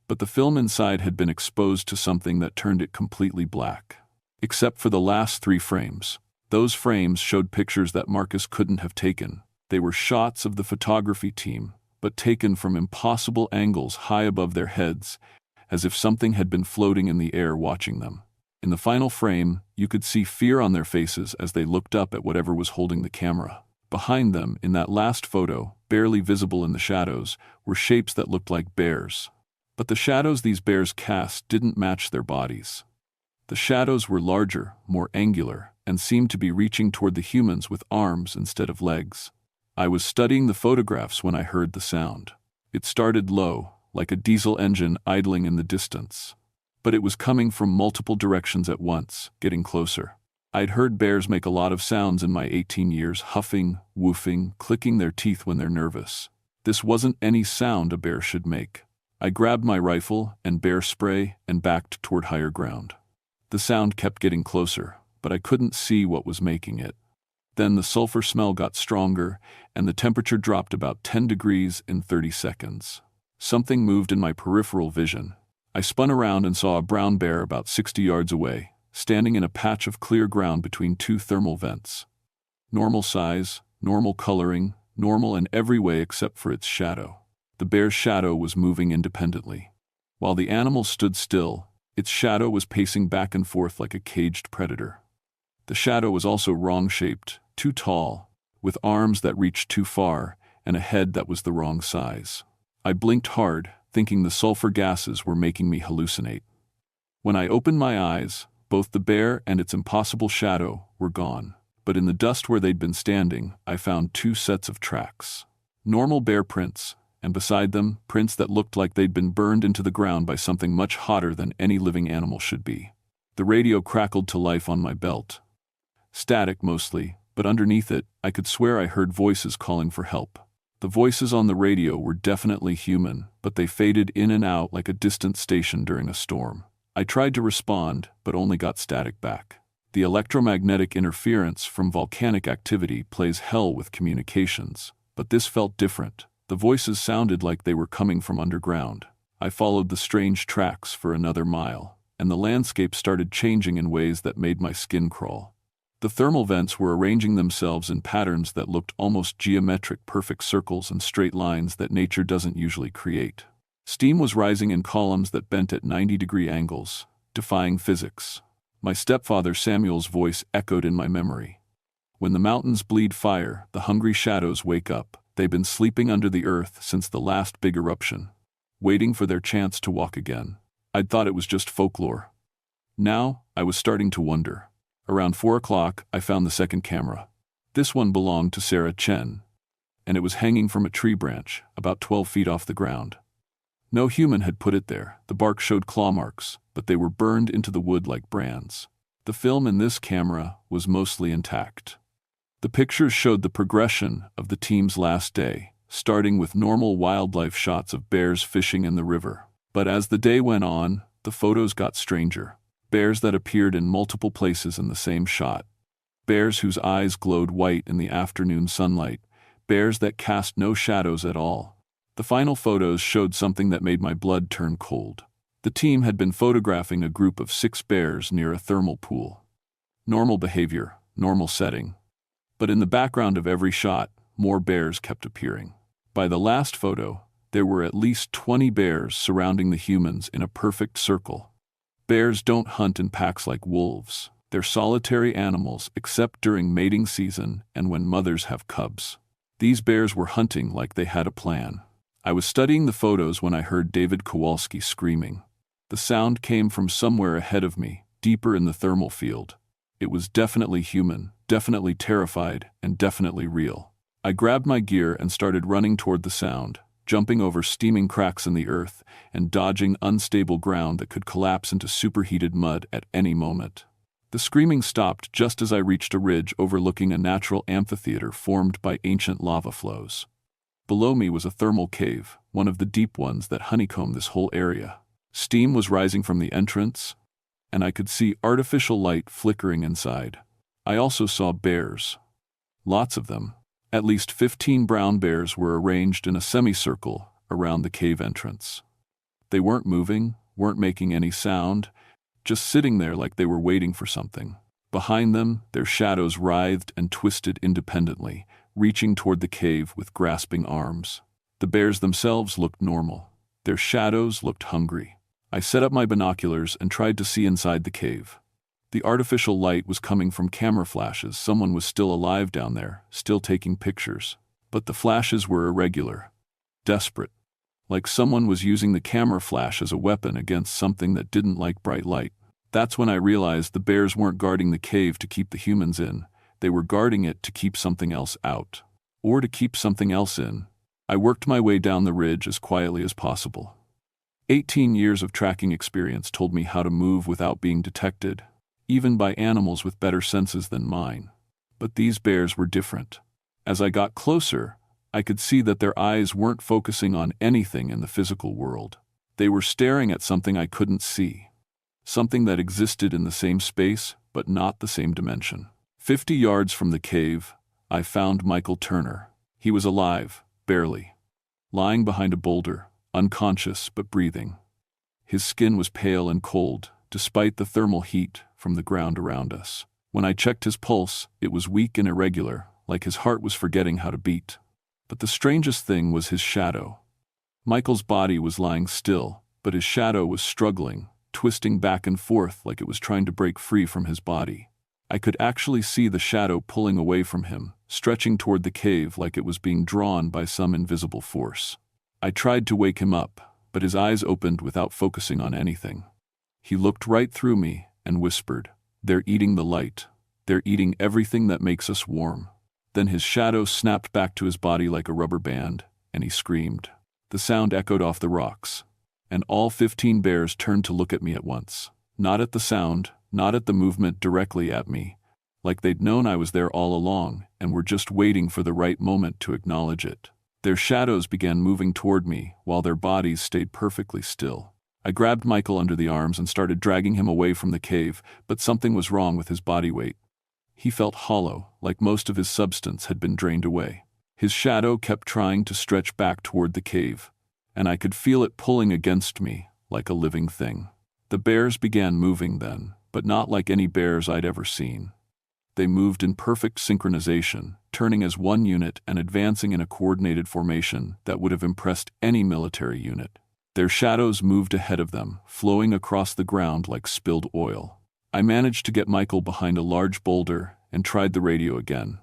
Speaker 1: but the film inside had been exposed to something that turned it completely black. Except for the last 3 frames. Those frames showed pictures that Marcus couldn't have taken. They were shots of the photography team, but taken from impossible angles high above their heads, as if something had been floating in the air watching them. In the final frame, you could see fear on their faces as they looked up at whatever was holding the camera. Behind them, in that last photo, barely visible in the shadows, were shapes that looked like bears. But the shadows these bears cast didn't match their bodies. The shadows were larger, more angular, and seemed to be reaching toward the humans with arms instead of legs. I was studying the photographs when I heard the sound. It started low, like a diesel engine idling in the distance. But it was coming from multiple directions at once, getting closer. I'd heard bears make a lot of sounds in my 18 years, huffing, woofing, clicking their teeth when they're nervous. This wasn't any sound a bear should make. I grabbed my rifle and bear spray and backed toward higher ground. The sound kept getting closer, but I couldn't see what was making it. Then the sulfur smell got stronger, and the temperature dropped about 10 degrees in 30 seconds. Something moved in my peripheral vision. I spun around and saw a brown bear about 60 yards away, standing in a patch of clear ground between 2 thermal vents. Normal size, normal coloring, normal in every way except for its shadow. The bear's shadow was moving independently. While the animal stood still, its shadow was pacing back and forth like a caged predator. The shadow was also wrong-shaped, too tall, with arms that reached too far, and a head that was the wrong size. I blinked hard, thinking the sulfur gases were making me hallucinate. When I opened my eyes, both the bear and its impossible shadow were gone. But in the dust where they'd been standing, I found 2 sets of tracks. Normal bear prints, and beside them, prints that looked like they'd been burned into the ground by something much hotter than any living animal should be. The radio crackled to life on my belt. Static mostly, but underneath it, I could swear I heard voices calling for help. The voices on the radio were definitely human, but they faded in and out like a distant station during a storm. I tried to respond, but only got static back. The electromagnetic interference from volcanic activity plays hell with communications, but this felt different. The voices sounded like they were coming from underground. I followed the strange tracks for another mile, and the landscape started changing in ways that made my skin crawl. The thermal vents were arranging themselves in patterns that looked almost geometric, perfect circles and straight lines that nature doesn't usually create. Steam was rising in columns that bent at 90-degree angles, defying physics. My stepfather Samuel's voice echoed in my memory. When the mountains bleed fire, the hungry shadows wake up. They've been sleeping under the earth since the last big eruption, waiting for their chance to walk again. I'd thought it was just folklore. Now, I was starting to wonder. Around 4 o'clock, I found the second camera. This one belonged to Sarah Chen, and it was hanging from a tree branch, about 12 feet off the ground. No human had put it there. The bark showed claw marks, but they were burned into the wood like brands. The film in this camera was mostly intact. The pictures showed the progression of the team's last day, starting with normal wildlife shots of bears fishing in the river. But as the day went on, the photos got stranger. Bears that appeared in multiple places in the same shot. Bears whose eyes glowed white in the afternoon sunlight. Bears that cast no shadows at all. The final photos showed something that made my blood turn cold. The team had been photographing a group of 6 bears near a thermal pool. Normal behavior, normal setting. But in the background of every shot, more bears kept appearing. By the last photo, there were at least 20 bears surrounding the humans in a perfect circle. Bears don't hunt in packs like wolves. They're solitary animals except during mating season and when mothers have cubs. These bears were hunting like they had a plan. I was studying the photos when I heard David Kowalski screaming. The sound came from somewhere ahead of me, deeper in the thermal field. It was definitely human, definitely terrified, and definitely real. I grabbed my gear and started running toward the sound, jumping over steaming cracks in the earth and dodging unstable ground that could collapse into superheated mud at any moment. The screaming stopped just as I reached a ridge overlooking a natural amphitheater formed by ancient lava flows. Below me was a thermal cave, one of the deep ones that honeycombed this whole area. Steam was rising from the entrance, and I could see artificial light flickering inside. I also saw bears. Lots of them. At least 15 brown bears were arranged in a semicircle around the cave entrance. They weren't moving, weren't making any sound, just sitting there like they were waiting for something. Behind them, their shadows writhed and twisted independently, reaching toward the cave with grasping arms. The bears themselves looked normal. Their shadows looked hungry. I set up my binoculars and tried to see inside the cave. The artificial light was coming from camera flashes. Someone was still alive down there, still taking pictures. But the flashes were irregular, desperate, like someone was using the camera flash as a weapon against something that didn't like bright light. That's when I realized the bears weren't guarding the cave to keep the humans in. They were guarding it to keep something else out. Or to keep something else in. I worked my way down the ridge as quietly as possible. 18 years of tracking experience told me how to move without being detected, even by animals with better senses than mine. But these bears were different. As I got closer, I could see that their eyes weren't focusing on anything in the physical world. They were staring at something I couldn't see. Something that existed in the same space, but not the same dimension. 50 yards from the cave, I found Michael Turner. He was alive, barely. Lying behind a boulder, unconscious but breathing. His skin was pale and cold, despite the thermal heat from the ground around us. When I checked his pulse, it was weak and irregular, like his heart was forgetting how to beat. But the strangest thing was his shadow. Michael's body was lying still, but his shadow was struggling, twisting back and forth like it was trying to break free from his body. I could actually see the shadow pulling away from him, stretching toward the cave like it was being drawn by some invisible force. I tried to wake him up, but his eyes opened without focusing on anything. He looked right through me and whispered, "They're eating the light. They're eating everything that makes us warm." Then his shadow snapped back to his body like a rubber band, and he screamed. The sound echoed off the rocks, and all 15 bears turned to look at me at once. Not at the sound, not at the movement directly at me, like they'd known I was there all along and were just waiting for the right moment to acknowledge it. Their shadows began moving toward me while their bodies stayed perfectly still. I grabbed Michael under the arms and started dragging him away from the cave, but something was wrong with his body weight. He felt hollow, like most of his substance had been drained away. His shadow kept trying to stretch back toward the cave, and I could feel it pulling against me like a living thing. The bears began moving then, but not like any bears I'd ever seen. They moved in perfect synchronization, turning as one unit and advancing in a coordinated formation that would have impressed any military unit. Their shadows moved ahead of them, flowing across the ground like spilled oil. I managed to get Michael behind a large boulder and tried the radio again.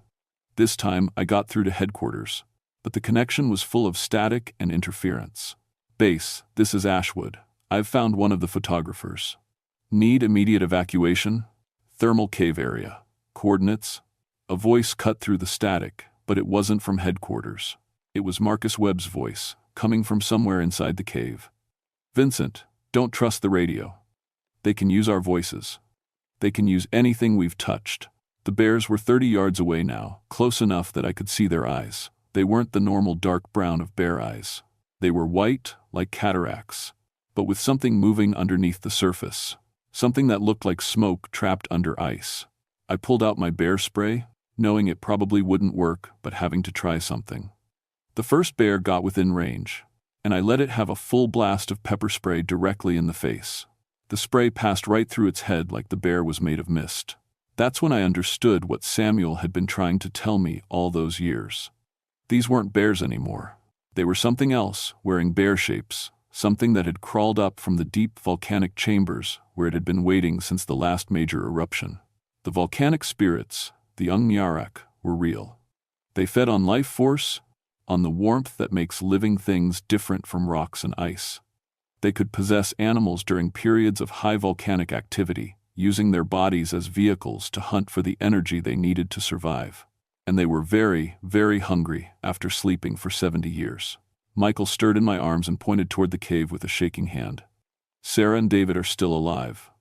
Speaker 1: This time, I got through to headquarters, but the connection was full of static and interference. "Base, this is Ashwood. I've found one of the photographers. Need immediate evacuation? Thermal cave area. Coordinates?" A voice cut through the static, but it wasn't from headquarters. It was Marcus Webb's voice, coming from somewhere inside the cave. "Vincent, don't trust the radio. They can use our voices. They can use anything we've touched." The bears were 30 yards away now, close enough that I could see their eyes. They weren't the normal dark brown of bear eyes. They were white, like cataracts. but with something moving underneath the surface. Something that looked like smoke trapped under ice. I pulled out my bear spray, knowing it probably wouldn't work, but having to try something. The first bear got within range, and I let it have a full blast of pepper spray directly in the face. The spray passed right through its head like the bear was made of mist. That's when I understood what Samuel had been trying to tell me all those years. These weren't bears anymore. They were something else, wearing bear shapes, something that had crawled up from the deep volcanic chambers where it had been waiting since the last major eruption. The volcanic spirits, the Ungnarak, were real. They fed on life force, on the warmth that makes living things different from rocks and ice. They could possess animals during periods of high volcanic activity, using their bodies as vehicles to hunt for the energy they needed to survive. And they were very, very hungry after sleeping for 70 years. Michael stirred in my arms and pointed toward the cave with a shaking hand. Sarah and David are still alive,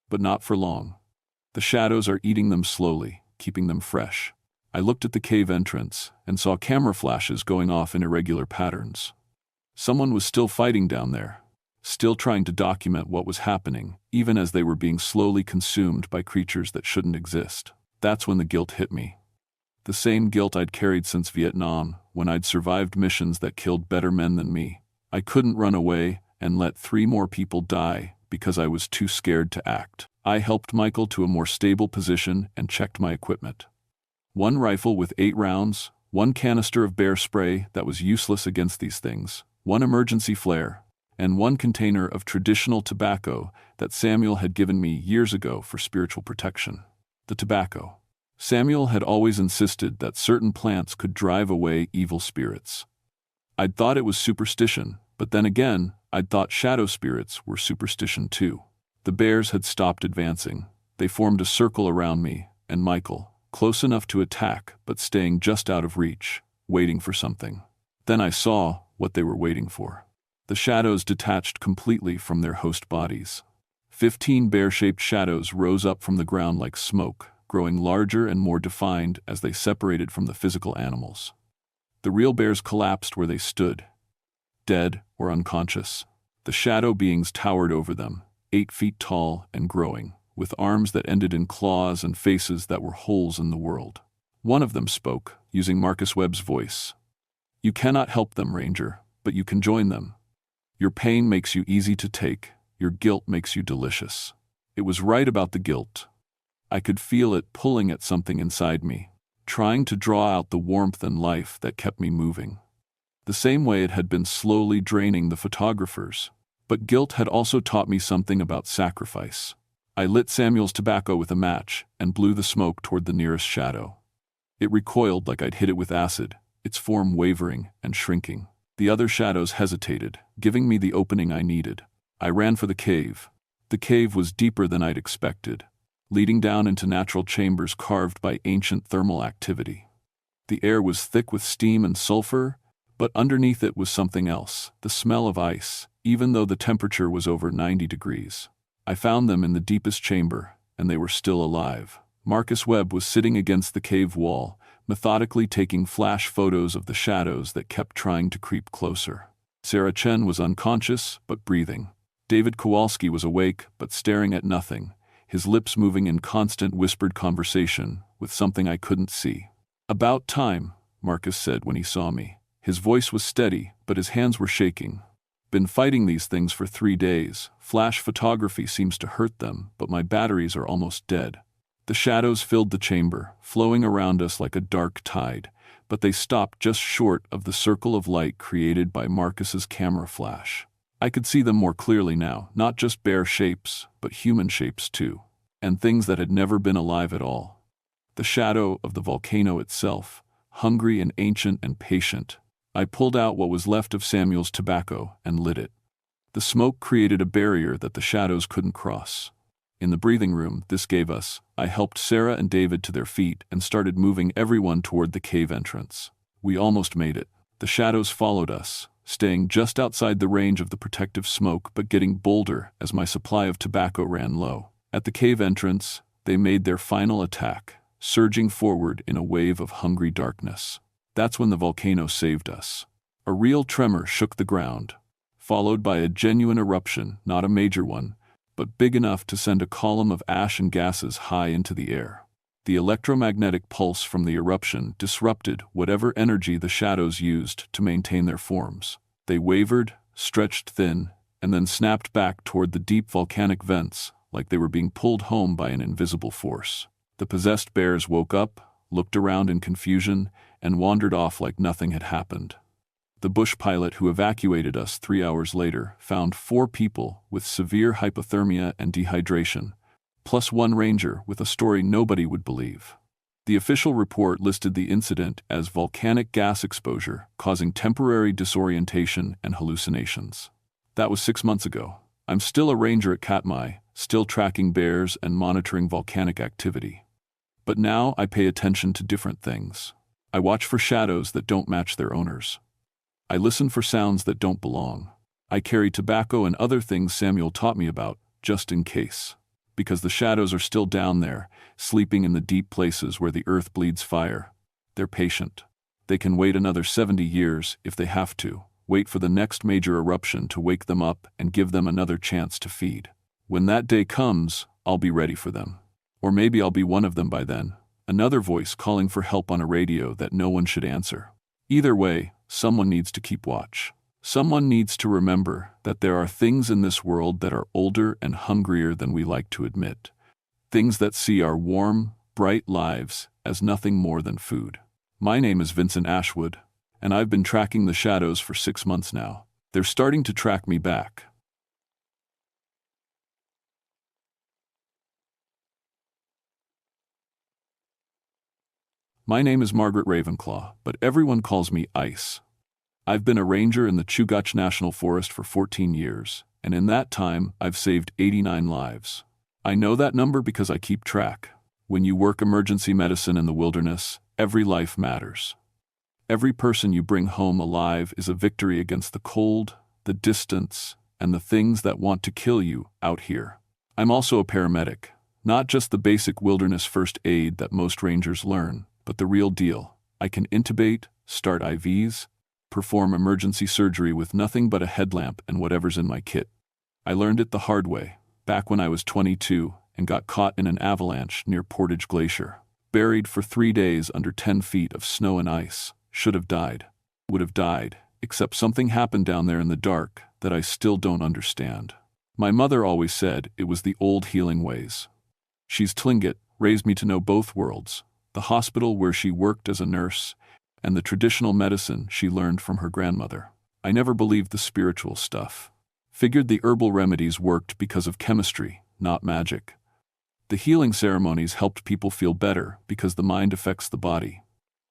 Speaker 1: but not for long. The shadows are eating them slowly, keeping them fresh. I looked at the cave entrance and saw camera flashes going off in irregular patterns. Someone was still fighting down there, still trying to document what was happening, even as they were being slowly consumed by creatures that shouldn't exist. That's when the guilt hit me. The same guilt I'd carried since Vietnam, when I'd survived missions that killed better men than me. I couldn't run away and let 3 more people die because I was too scared to act. I helped Michael to a more stable position and checked my equipment. 1 rifle with 8 rounds, 1 canister of bear spray that was useless against these things, 1 emergency flare, and 1 container of traditional tobacco that Samuel had given me years ago for spiritual protection. The tobacco. Samuel had always insisted that certain plants could drive away evil spirits. I'd thought it was superstition, but then again, I'd thought shadow spirits were superstition too. The bears had stopped advancing. They formed a circle around me and Michael, close enough to attack but staying just out of reach, waiting for something. Then I saw what they were waiting for. The shadows detached completely from their host bodies. 15 bear-shaped shadows rose up from the ground like smoke, growing larger and more defined as they separated from the physical animals. The real bears collapsed where they stood, dead or unconscious. The shadow beings towered over them, 8 feet tall and growing, with arms that ended in claws and faces that were holes in the world. One of them spoke, using Marcus Webb's voice. "You cannot help them, Ranger, but you can join them. Your pain makes you easy to take, your guilt makes you delicious." It was right about the guilt. I could feel it pulling at something inside me, trying to draw out the warmth and life that kept me moving. The same way it had been slowly draining the photographers. But guilt had also taught me something about sacrifice. I lit Samuel's tobacco with a match and blew the smoke toward the nearest shadow. It recoiled like I'd hit it with acid, its form wavering and shrinking. The other shadows hesitated, giving me the opening I needed. I ran for the cave. The cave was deeper than I'd expected, leading down into natural chambers carved by ancient thermal activity. The air was thick with steam and sulfur, but underneath it was something else, the smell of ice, even though the temperature was over 90 degrees. I found them in the deepest chamber, and they were still alive. Marcus Webb was sitting against the cave wall, methodically taking flash photos of the shadows that kept trying to creep closer. Sarah Chen was unconscious, but breathing. David Kowalski was awake, but staring at nothing, his lips moving in constant whispered conversation with something I couldn't see. "About time," Marcus said when he saw me. His voice was steady, but his hands were shaking. "Been fighting these things for 3 days. Flash photography seems to hurt them, but my batteries are almost dead." The shadows filled the chamber, flowing around us like a dark tide, but they stopped just short of the circle of light created by Marcus's camera flash. I could see them more clearly now, not just bear shapes, but human shapes too, and things that had never been alive at all. The shadow of the volcano itself, hungry and ancient and patient. I pulled out what was left of Samuel's tobacco and lit it. The smoke created a barrier that the shadows couldn't cross. In the breathing room this gave us, I helped Sarah and David to their feet and started moving everyone toward the cave entrance. We almost made it. The shadows followed us, staying just outside the range of the protective smoke but getting bolder as my supply of tobacco ran low. At the cave entrance, they made their final attack, surging forward in a wave of hungry darkness. That's when the volcano saved us. A real tremor shook the ground, followed by a genuine eruption, not a major one, but big enough to send a column of ash and gases high into the air. The electromagnetic pulse from the eruption disrupted whatever energy the shadows used to maintain their forms. They wavered, stretched thin, and then snapped back toward the deep volcanic vents, like they were being pulled home by an invisible force. The possessed bears woke up, looked around in confusion, and wandered off like nothing had happened. The bush pilot who evacuated us 3 hours later found 4 people with severe hypothermia and dehydration, plus 1 ranger with a story nobody would believe. The official report listed the incident as volcanic gas exposure, causing temporary disorientation and hallucinations. That was 6 months ago. I'm still a ranger at Katmai, still tracking bears and monitoring volcanic activity. But now I pay attention to different things. I watch for shadows that don't match their owners. I listen for sounds that don't belong. I carry tobacco and other things Samuel taught me about, just in case. Because the shadows are still down there, sleeping in the deep places where the earth bleeds fire. They're patient. They can wait another 70 years if they have to, wait for the next major eruption to wake them up and give them another chance to feed. When that day comes, I'll be ready for them. Or maybe I'll be one of them by then, another voice calling for help on a radio that no one should answer. Either way, someone needs to keep watch. Someone needs to remember that there are things in this world that are older and hungrier than we like to admit. Things that see our warm, bright lives as nothing more than food. My name is Vincent Ashwood, and I've been tracking the shadows for 6 months now. They're starting to track me back. My name is Margaret Ravenclaw, but everyone calls me Ice. I've been a ranger in the Chugach National Forest for 14 years, and in that time, I've saved 89 lives. I know that number because I keep track. When you work emergency medicine in the wilderness, every life matters. Every person you bring home alive is a victory against the cold, the distance, and the things that want to kill you out here. I'm also a paramedic, not just the basic wilderness first aid that most rangers learn, but the real deal. I can intubate, start IVs, perform emergency surgery with nothing but a headlamp and whatever's in my kit. I learned it the hard way, back when I was 22 and got caught in an avalanche near Portage Glacier. Buried for 3 days under 10 feet of snow and ice. Should have died. Would have died, except something happened down there in the dark that I still don't understand. My mother always said it was the old healing ways. She's Tlingit, raised me to know both worlds, the hospital where she worked as a nurse, and the traditional medicine she learned from her grandmother. I never believed the spiritual stuff. Figured the herbal remedies worked because of chemistry, not magic. The healing ceremonies helped people feel better because the mind affects the body.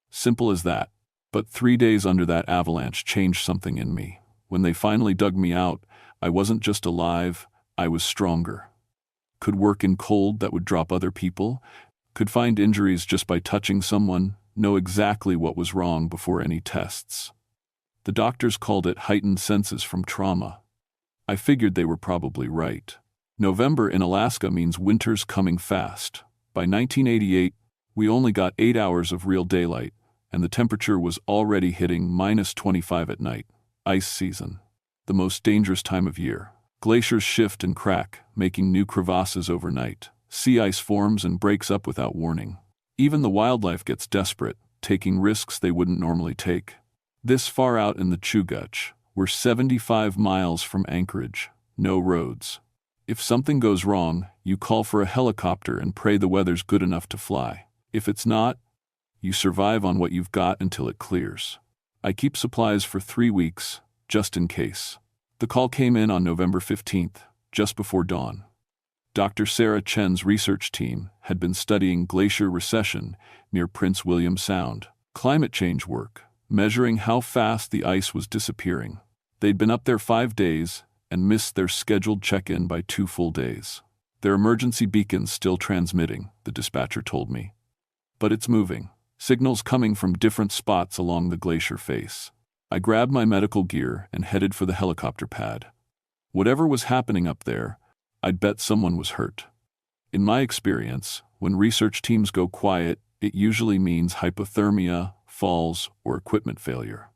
Speaker 1: Simple as that. But 3 days under that avalanche changed something in me. When they finally dug me out, I wasn't just alive, I was stronger. Could work in cold that would drop other people, could find injuries just by touching someone, know exactly what was wrong before any tests. The doctors called it heightened senses from trauma. I figured they were probably right. November in Alaska means winter's coming fast. By 1988, we only got 8 hours of real daylight, and the temperature was already hitting -25 at night. Ice season. The most dangerous time of year. Glaciers shift and crack, making new crevasses overnight. Sea ice forms and breaks up without warning. Even the wildlife gets desperate, taking risks they wouldn't normally take. This far out in the Chugach, we're 75 miles from Anchorage, no roads. If something goes wrong, you call for a helicopter and pray the weather's good enough to fly. If it's not, you survive on what you've got until it clears. I keep supplies for 3 weeks, just in case. The call came in on November 15th, just before dawn. Dr. Sarah Chen's research team had been studying glacier recession near Prince William Sound, climate change work, measuring how fast the ice was disappearing. They'd been up there 5 days and missed their scheduled check-in by 2 full days. Their emergency beacon's still transmitting, the dispatcher told me. But it's moving. Signals coming from different spots along the glacier face. I grabbed my medical gear and headed for the helicopter pad. Whatever was happening up there, I'd bet someone was hurt. In my experience, when research teams go quiet, it usually means hypothermia, falls, or equipment failure.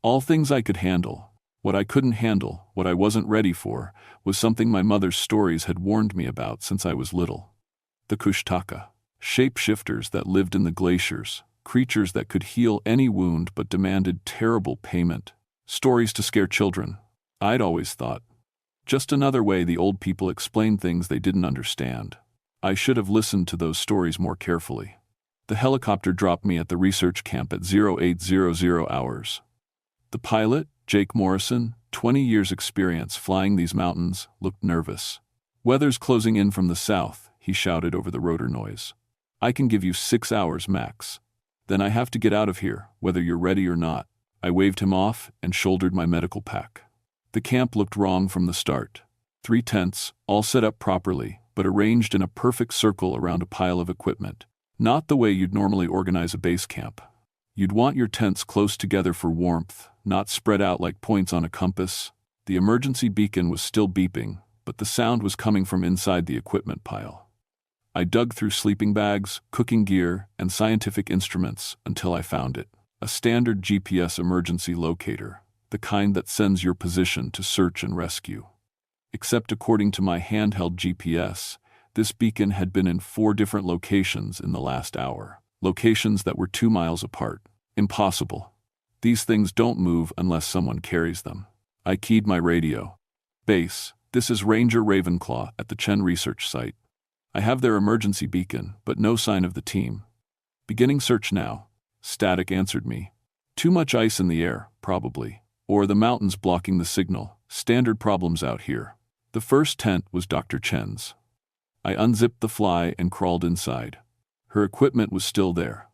Speaker 1: All things I could handle, What I couldn't handle, what I wasn't ready for, was something my mother's stories had warned me about since I was little. The Kushtaka. Shapeshifters that lived in the glaciers, creatures that could heal any wound but demanded terrible payment. Stories to scare children, I'd always thought. Just another way the old people explained things they didn't understand. I should have listened to those stories more carefully. The helicopter dropped me at the research camp at 0800 hours. The pilot, Jake Morrison, 20 years experience flying these mountains, looked nervous. "Weather's closing in from the south," he shouted over the rotor noise. "I can give you 6 hours max. Then I have to get out of here, whether you're ready or not." I waved him off and shouldered my medical pack. The camp looked wrong from the start. 3 tents, all set up properly, but arranged in a perfect circle around a pile of equipment. Not the way you'd normally organize a base camp. You'd want your tents close together for warmth, not spread out like points on a compass. The emergency beacon was still beeping, but the sound was coming from inside the equipment pile. I dug through sleeping bags, cooking gear, and scientific instruments until I found it. A standard GPS emergency locator, the kind that sends your position to search and rescue. Except according to my handheld GPS, this beacon had been in 4 different locations in the last hour. Locations that were 2 miles apart. Impossible. These things don't move unless someone carries them. I keyed my radio. "Base, this is Ranger Ravenclaw at the Chen research site. I have their emergency beacon, but no sign of the team. Beginning search now." Static answered me. "Too much ice in the air, probably. Or the mountains blocking the signal. Standard problems out here." The first tent was Dr. Chen's. I unzipped the fly and crawled inside. Her equipment was still there.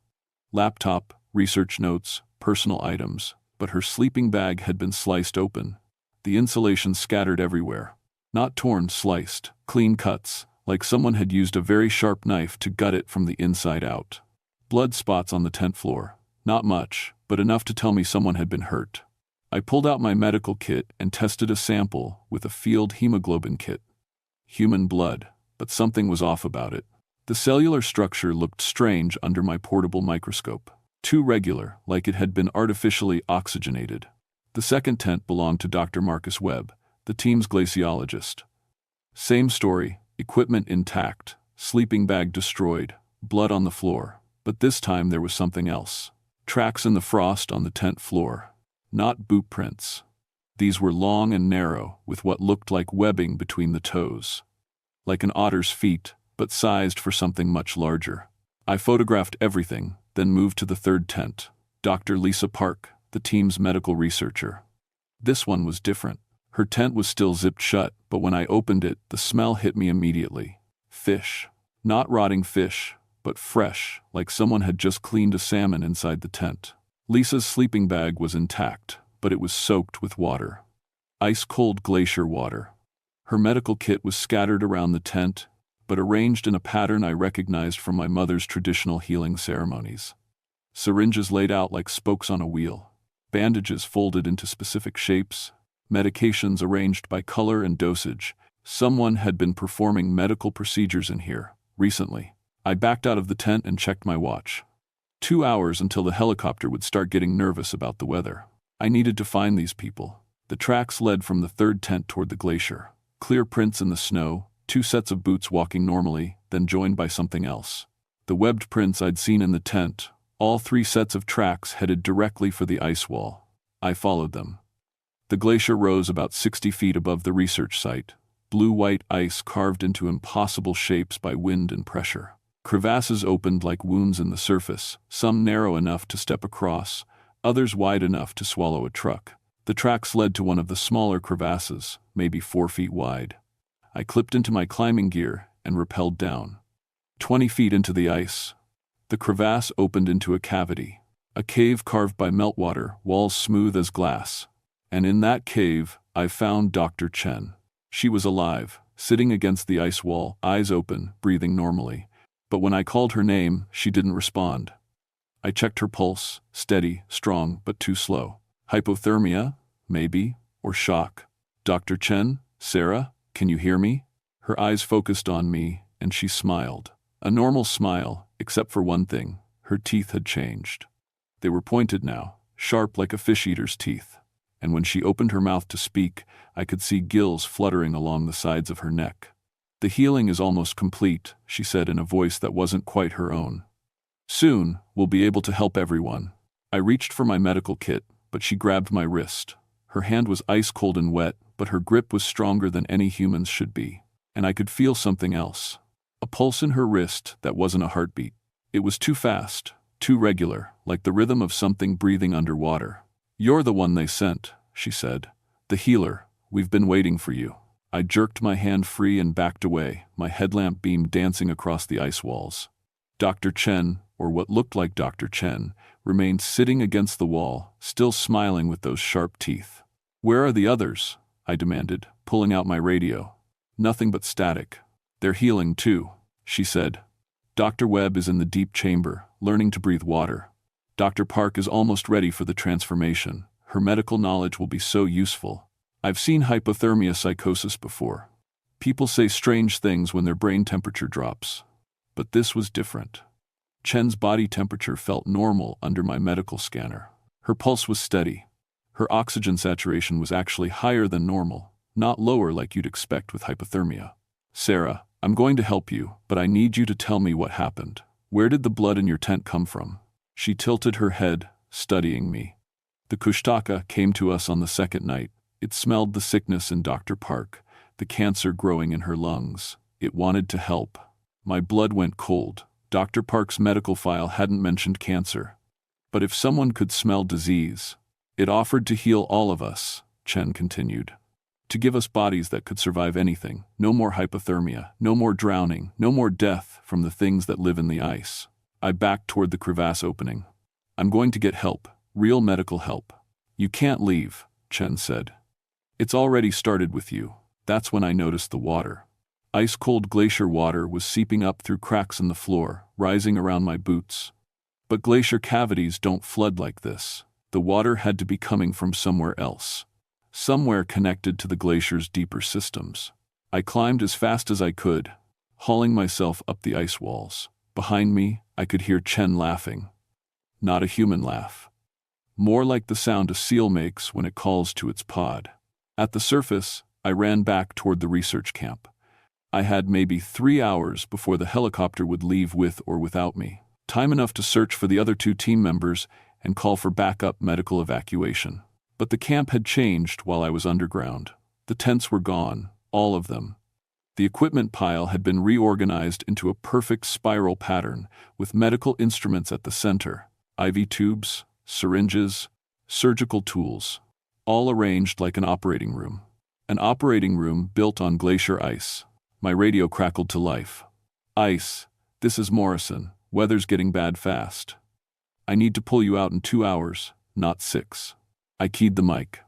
Speaker 1: Laptop, research notes, personal items, but her sleeping bag had been sliced open. The insulation scattered everywhere. Not torn, sliced, clean cuts, like someone had used a very sharp knife to gut it from the inside out. Blood spots on the tent floor. Not much, but enough to tell me someone had been hurt. I pulled out my medical kit and tested a sample with a field hemoglobin kit. Human blood, but something was off about it. The cellular structure looked strange under my portable microscope. Too regular, like it had been artificially oxygenated. The second tent belonged to Dr. Marcus Webb, the team's glaciologist. Same story, equipment intact, sleeping bag destroyed, blood on the floor. But this time there was something else. Tracks in the frost on the tent floor. Not boot prints. These were long and narrow, with what looked like webbing between the toes. Like an otter's feet, but sized for something much larger. I photographed everything, then moved to the third tent. Dr. Lisa Park, the team's medical researcher. This one was different. Her tent was still zipped shut, but when I opened it, the smell hit me immediately. Fish. Not rotting fish, but fresh, like someone had just cleaned a salmon inside the tent. Lisa's sleeping bag was intact, but it was soaked with water. Ice-cold glacier water. Her medical kit was scattered around the tent, but arranged in a pattern I recognized from my mother's traditional healing ceremonies. Syringes laid out like spokes on a wheel. Bandages folded into specific shapes. Medications arranged by color and dosage. Someone had been performing medical procedures in here, recently. I backed out of the tent and checked my watch. 2 hours until the helicopter would start getting nervous about the weather. I needed to find these people. The tracks led from the third tent toward the glacier. Clear prints in the snow, 2 sets of boots walking normally, then joined by something else. The webbed prints I'd seen in the tent, all 3 sets of tracks headed directly for the ice wall. I followed them. The glacier rose about 60 feet above the research site, blue-white ice carved into impossible shapes by wind and pressure. Crevasses opened like wounds in the surface, some narrow enough to step across, others wide enough to swallow a truck. The tracks led to one of the smaller crevasses, maybe 4 feet wide. I clipped into my climbing gear and rappelled down. 20 feet into the ice. The crevasse opened into a cavity, a cave carved by meltwater, walls smooth as glass. And in that cave, I found Dr. Chen. She was alive, sitting against the ice wall, eyes open, breathing normally. But when I called her name, she didn't respond. I checked her pulse, steady, strong, but too slow. Hypothermia? Maybe. Or shock. "Dr. Chen? Sarah? Can you hear me?" Her eyes focused on me, and she smiled. A normal smile, except for one thing. Her teeth had changed. They were pointed now, sharp like a fish-eater's teeth. and when she opened her mouth to speak, I could see gills fluttering along the sides of her neck. "The healing is almost complete," she said in a voice that wasn't quite her own. "Soon, we'll be able to help everyone." I reached for my medical kit, but she grabbed my wrist. Her hand was ice cold and wet, but her grip was stronger than any human's should be. And I could feel something else. A pulse in her wrist that wasn't a heartbeat. It was too fast, too regular, like the rhythm of something breathing underwater. "You're the one they sent," she said. "The healer. We've been waiting for you." I jerked my hand free and backed away, my headlamp beam dancing across the ice walls. Dr. Chen, or what looked like Dr. Chen, remained sitting against the wall, still smiling with those sharp teeth. "Where are the others?" I demanded, pulling out my radio. "Nothing but static." "They're healing too," she said. "Dr. Webb is in the deep chamber, learning to breathe water. Dr. Park is almost ready for the transformation. Her medical knowledge will be so useful. I've seen hypothermia psychosis before. People say strange things when their brain temperature drops. But this was different. Chen's body temperature felt normal under my medical scanner. Her pulse was steady. Her oxygen saturation was actually higher than normal, not lower like you'd expect with hypothermia. "Sarah, I'm going to help you, but I need you to tell me what happened. Where did the blood in your tent come from?" She tilted her head, studying me. "The kushtaka came to us on the second night. It smelled the sickness in Dr. Park, the cancer growing in her lungs. It wanted to help." My blood went cold. Dr. Park's medical file hadn't mentioned cancer. But if someone could smell disease, it offered to heal all of us, Chen continued. To give us bodies that could survive anything. No more hypothermia, no more drowning, no more death from the things that live in the ice. I backed toward the crevasse opening. "I'm going to get help, real medical help." "You can't leave," Chen said. "It's already started with you." That's when I noticed the water. Ice-cold glacier water was seeping up through cracks in the floor, rising around my boots. But glacier cavities don't flood like this. The water had to be coming from somewhere else. Somewhere connected to the glacier's deeper systems. I climbed as fast as I could, hauling myself up the ice walls. Behind me, I could hear Chen laughing. Not a human laugh. More like the sound a seal makes when it calls to its pod. At the surface, I ran back toward the research camp. I had maybe 3 hours before the helicopter would leave with or without me. Time enough to search for the other 2 team members and call for backup medical evacuation. But the camp had changed while I was underground. The tents were gone, all of them. The equipment pile had been reorganized into a perfect spiral pattern, with medical instruments at the center, IV tubes, syringes, surgical tools, all arranged like an operating room. An operating room built on glacier ice. My radio crackled to life. "Ice, this is Morrison. Weather's getting bad fast. I need to pull you out in 2 hours, not 6. I keyed the mic.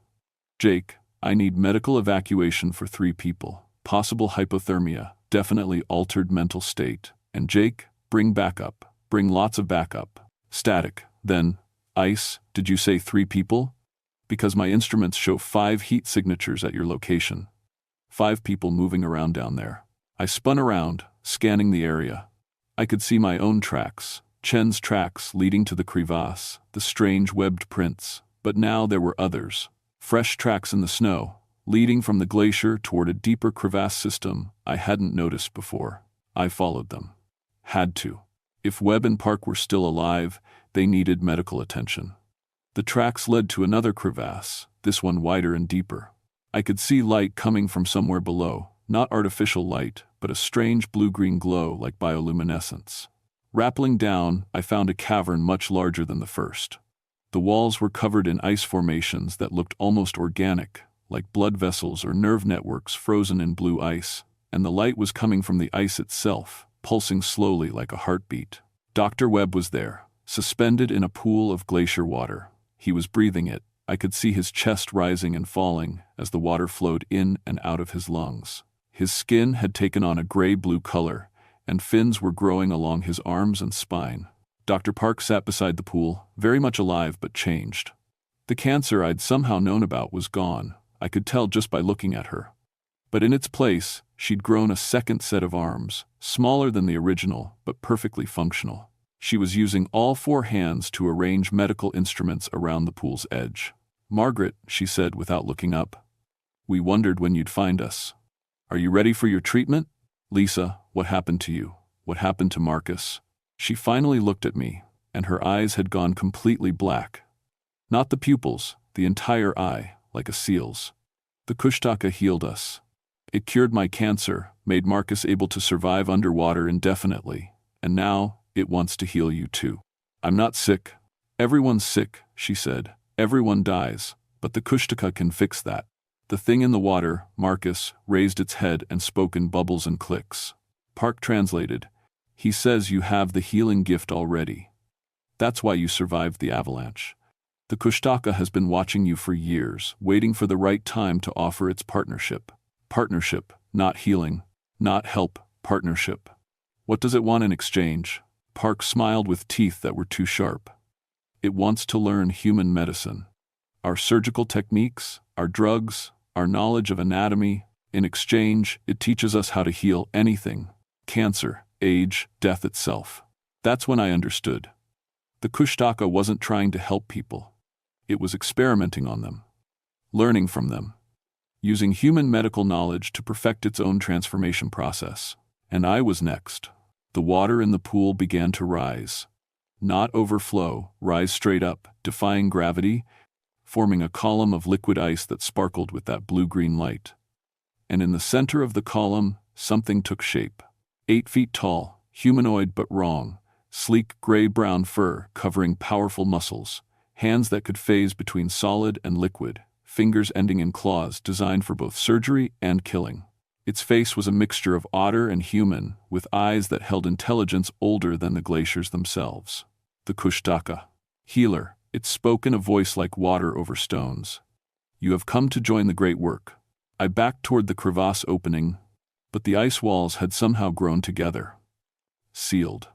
Speaker 1: "Jake, I need medical evacuation for 3 people. Possible hypothermia, definitely altered mental state. And Jake, bring backup. Bring lots of backup. Static, then, ice, did you say 3 people? Because my instruments show 5 heat signatures at your location. 5 people moving around down there." I spun around, scanning the area. I could see my own tracks, Chen's tracks leading to the crevasse, the strange webbed prints. But now there were others. Fresh tracks in the snow, leading from the glacier toward a deeper crevasse system I hadn't noticed before. I followed them. Had to. If Webb and Park were still alive, they needed medical attention. The tracks led to another crevasse, this one wider and deeper. I could see light coming from somewhere below, not artificial light, but a strange blue-green glow like bioluminescence. Rappelling down, I found a cavern much larger than the first. The walls were covered in ice formations that looked almost organic, like blood vessels or nerve networks frozen in blue ice, and the light was coming from the ice itself, pulsing slowly like a heartbeat. Dr. Webb was there, suspended in a pool of glacier water. He was breathing it. I could see his chest rising and falling as the water flowed in and out of his lungs. His skin had taken on a gray-blue color, and fins were growing along his arms and spine. Dr. Park sat beside the pool, very much alive but changed. The cancer I'd somehow known about was gone. I could tell just by looking at her. But in its place, she'd grown a second set of arms, smaller than the original, but perfectly functional. She was using all 4 hands to arrange medical instruments around the pool's edge. "Margaret," she said without looking up, "we wondered when you'd find us. Are you ready for your treatment?" "Lisa, what happened to you? What happened to Marcus?" She finally looked at me, and her eyes had gone completely black. Not the pupils, the entire eye, like a seal's. "The Kushtaka healed us. It cured my cancer, made Marcus able to survive underwater indefinitely, and now it wants to heal you too." "I'm not sick." "Everyone's sick," she said. "Everyone dies, but the Kushtaka can fix that." The thing in the water, Marcus, raised its head and spoke in bubbles and clicks. Park translated, "He says you have the healing gift already. That's why you survived the avalanche. The Kushtaka has been watching you for years, waiting for the right time to offer its partnership. Partnership, not healing, not help, partnership. What does it want in exchange?" Park smiled with teeth that were too sharp. "It wants to learn human medicine. Our surgical techniques, our drugs, our knowledge of anatomy. In exchange, it teaches us how to heal anything. Cancer, age, death itself." That's when I understood. The Kushtaka wasn't trying to help people. It was experimenting on them. Learning from them. Using human medical knowledge to perfect its own transformation process. And I was next. The water in the pool began to rise. Not overflow, rise straight up, defying gravity, forming a column of liquid ice that sparkled with that blue-green light. And in the center of the column, something took shape. 8 feet tall, humanoid but wrong, sleek gray-brown fur covering powerful muscles, hands that could phase between solid and liquid, fingers ending in claws designed for both surgery and killing. Its face was a mixture of otter and human, with eyes that held intelligence older than the glaciers themselves. The Kushtaka. "Healer," it spoke in a voice like water over stones. "You have come to join the great work." I backed toward the crevasse opening, but the ice walls had somehow grown together. Sealed.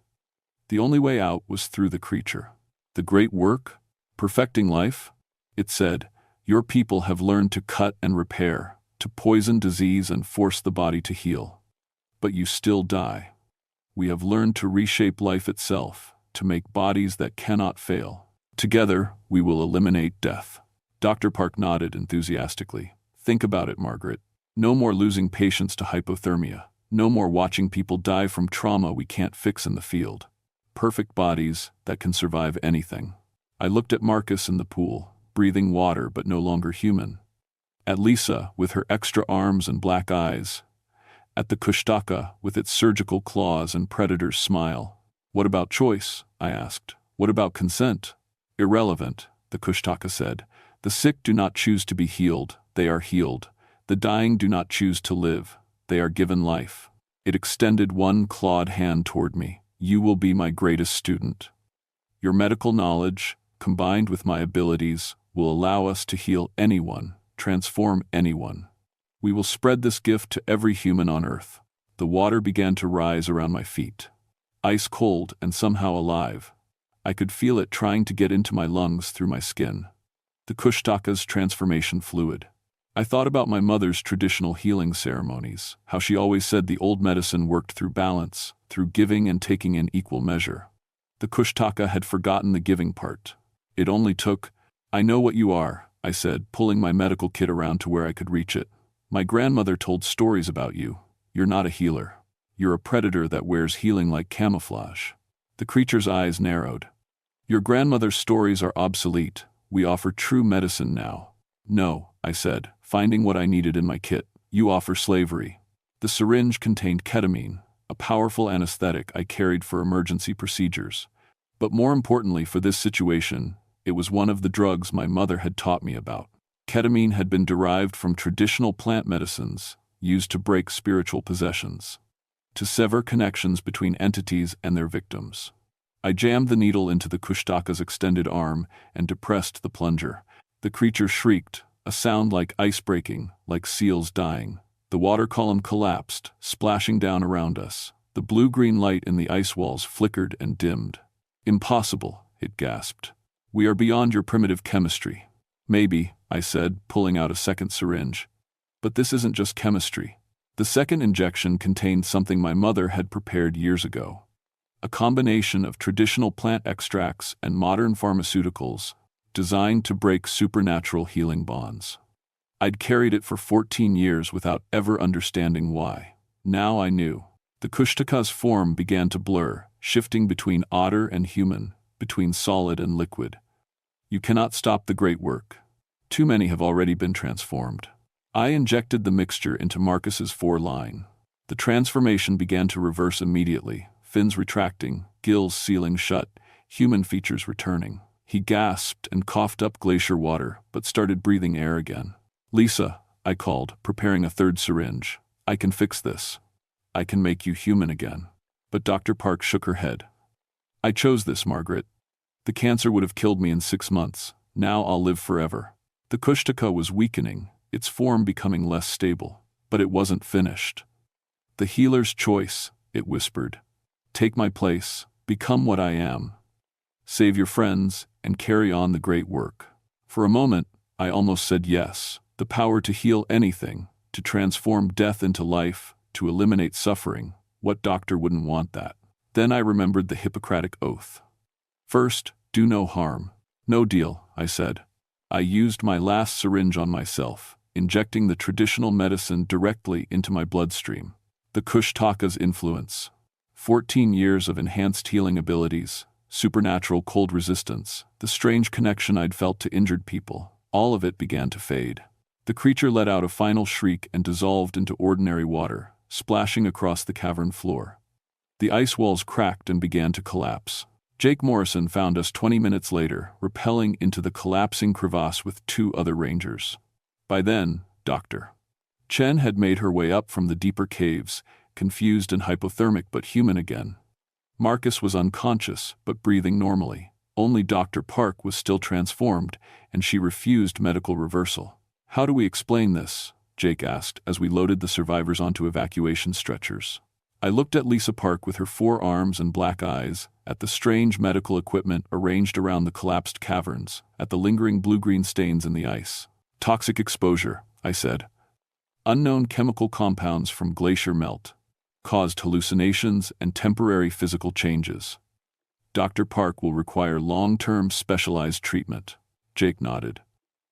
Speaker 1: The only way out was through the creature. "The great work? Perfecting life?" It said, "Your people have learned to cut and repair, to poison disease and force the body to heal. But you still die. We have learned to reshape life itself, to make bodies that cannot fail. Together, we will eliminate death." Dr. Park nodded enthusiastically. "Think about it, Margaret. No more losing patients to hypothermia. No more watching people die from trauma we can't fix in the field. Perfect bodies that can survive anything." I looked at Marcus in the pool, breathing water but no longer human. At Lisa, with her extra arms and black eyes. At the Kushtaka, with its surgical claws and predator's smile. "What about choice?" I asked. "What about consent?" "Irrelevant," the Kushtaka said. "The sick do not choose to be healed, they are healed. The dying do not choose to live, they are given life." It extended one clawed hand toward me. "You will be my greatest student. Your medical knowledge, combined with my abilities, will allow us to heal anyone, transform anyone. We will spread this gift to every human on Earth." The water began to rise around my feet. Ice cold and somehow alive. I could feel it trying to get into my lungs through my skin. The Kushtaka's transformation fluid. I thought about my mother's traditional healing ceremonies, how she always said the old medicine worked through balance, through giving and taking in equal measure. The Kushtaka had forgotten the giving part. It only took, "I know what you are," I said, pulling my medical kit around to where I could reach it. "My grandmother told stories about you. You're not a healer. You're a predator that wears healing like camouflage." The creature's eyes narrowed. "Your grandmother's stories are obsolete. We offer true medicine now." "No," I said, finding what I needed in my kit. "You offer slavery." The syringe contained ketamine, a powerful anesthetic I carried for emergency procedures. But more importantly for this situation, it was one of the drugs my mother had taught me about. Ketamine had been derived from traditional plant medicines, used to break spiritual possessions, to sever connections between entities and their victims. I jammed the needle into the Kushtaka's extended arm and depressed the plunger. The creature shrieked, a sound like ice breaking, like seals dying. The water column collapsed, splashing down around us. The blue-green light in the ice walls flickered and dimmed. "Impossible," it gasped. "We are beyond your primitive chemistry." "Maybe," I said, pulling out a second syringe. "But this isn't just chemistry." The second injection contained something my mother had prepared years ago. A combination of traditional plant extracts and modern pharmaceuticals, designed to break supernatural healing bonds. I'd carried it for 14 years without ever understanding why. Now I knew. The Kushtaka's form began to blur, shifting between otter and human, between solid and liquid. You cannot stop the great work. Too many have already been transformed. I injected the mixture into Marcus's foreline. The transformation began to reverse immediately, fins retracting, gills sealing shut, human features returning. He gasped and coughed up glacier water, but started breathing air again. "Lisa," I called, preparing a third syringe. "I can fix this. I can make you human again." But Dr. Park shook her head. "I chose this, Margaret. The cancer would have killed me in 6 months. Now I'll live forever." The Kushtaka was weakening, its form becoming less stable. But it wasn't finished. "The healer's choice," it whispered. "Take my place, become what I am. Save your friends, and carry on the great work." For a moment, I almost said yes. The power to heal anything, to transform death into life, to eliminate suffering. What doctor wouldn't want that? Then I remembered the Hippocratic Oath. "First, do no harm." "No deal," I said. I used my last syringe on myself, injecting the traditional medicine directly into my bloodstream. The Kushtaka's influence. 14 years of enhanced healing abilities, supernatural cold resistance, the strange connection I'd felt to injured people, all of it began to fade. The creature let out a final shriek and dissolved into ordinary water, splashing across the cavern floor. The ice walls cracked and began to collapse. Jake Morrison found us 20 minutes later, rappelling into the collapsing crevasse with 2 other rangers. By then, Dr. Chen had made her way up from the deeper caves, confused and hypothermic but human again. Marcus was unconscious, but breathing normally. Only Dr. Park was still transformed, and she refused medical reversal. "How do we explain this?" Jake asked as we loaded the survivors onto evacuation stretchers. I looked at Lisa Park with her 4 arms and black eyes, at the strange medical equipment arranged around the collapsed caverns, at the lingering blue-green stains in the ice. "Toxic exposure," I said. "Unknown chemical compounds from glacier melt. Caused hallucinations and temporary physical changes. Dr. Park will require long-term specialized treatment." Jake nodded.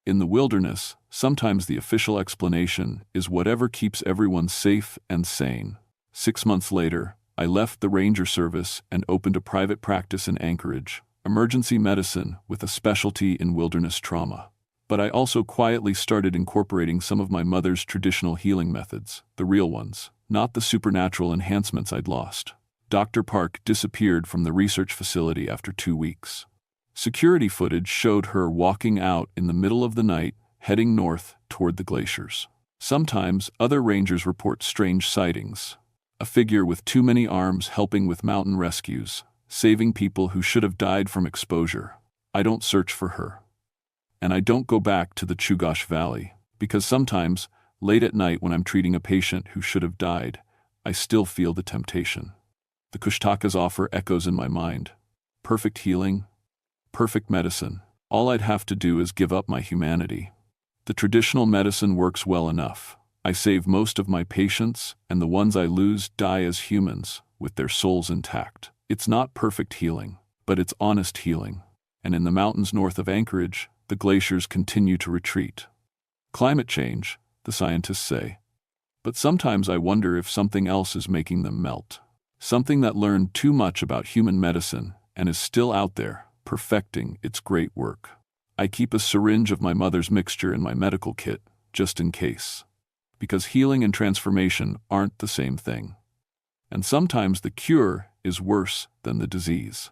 Speaker 1: "In the wilderness, sometimes the official explanation is whatever keeps everyone safe and sane." 6 months later, I left the Ranger Service and opened a private practice in Anchorage, emergency medicine with a specialty in wilderness trauma. But I also quietly started incorporating some of my mother's traditional healing methods, the real ones, not the supernatural enhancements I'd lost. Dr. Park disappeared from the research facility after 2 weeks. Security footage showed her walking out in the middle of the night, heading north toward the glaciers. Sometimes other rangers report strange sightings. A figure with too many arms helping with mountain rescues, saving people who should have died from exposure. I don't search for her. And I don't go back to the Chugach Valley, because sometimes, late at night when I'm treating a patient who should have died, I still feel the temptation. The Kushtaka's offer echoes in my mind. Perfect healing, perfect medicine. All I'd have to do is give up my humanity. The traditional medicine works well enough. I save most of my patients, and the ones I lose die as humans, with their souls intact. It's not perfect healing, but it's honest healing. And in the mountains north of Anchorage, the glaciers continue to retreat. Climate change, the scientists say. But sometimes I wonder if something else is making them melt. Something that learned too much about human medicine and is still out there, perfecting its great work. I keep a syringe of my mother's mixture in my medical kit, just in case. Because healing and transformation aren't the same thing. And sometimes the cure is worse than the disease.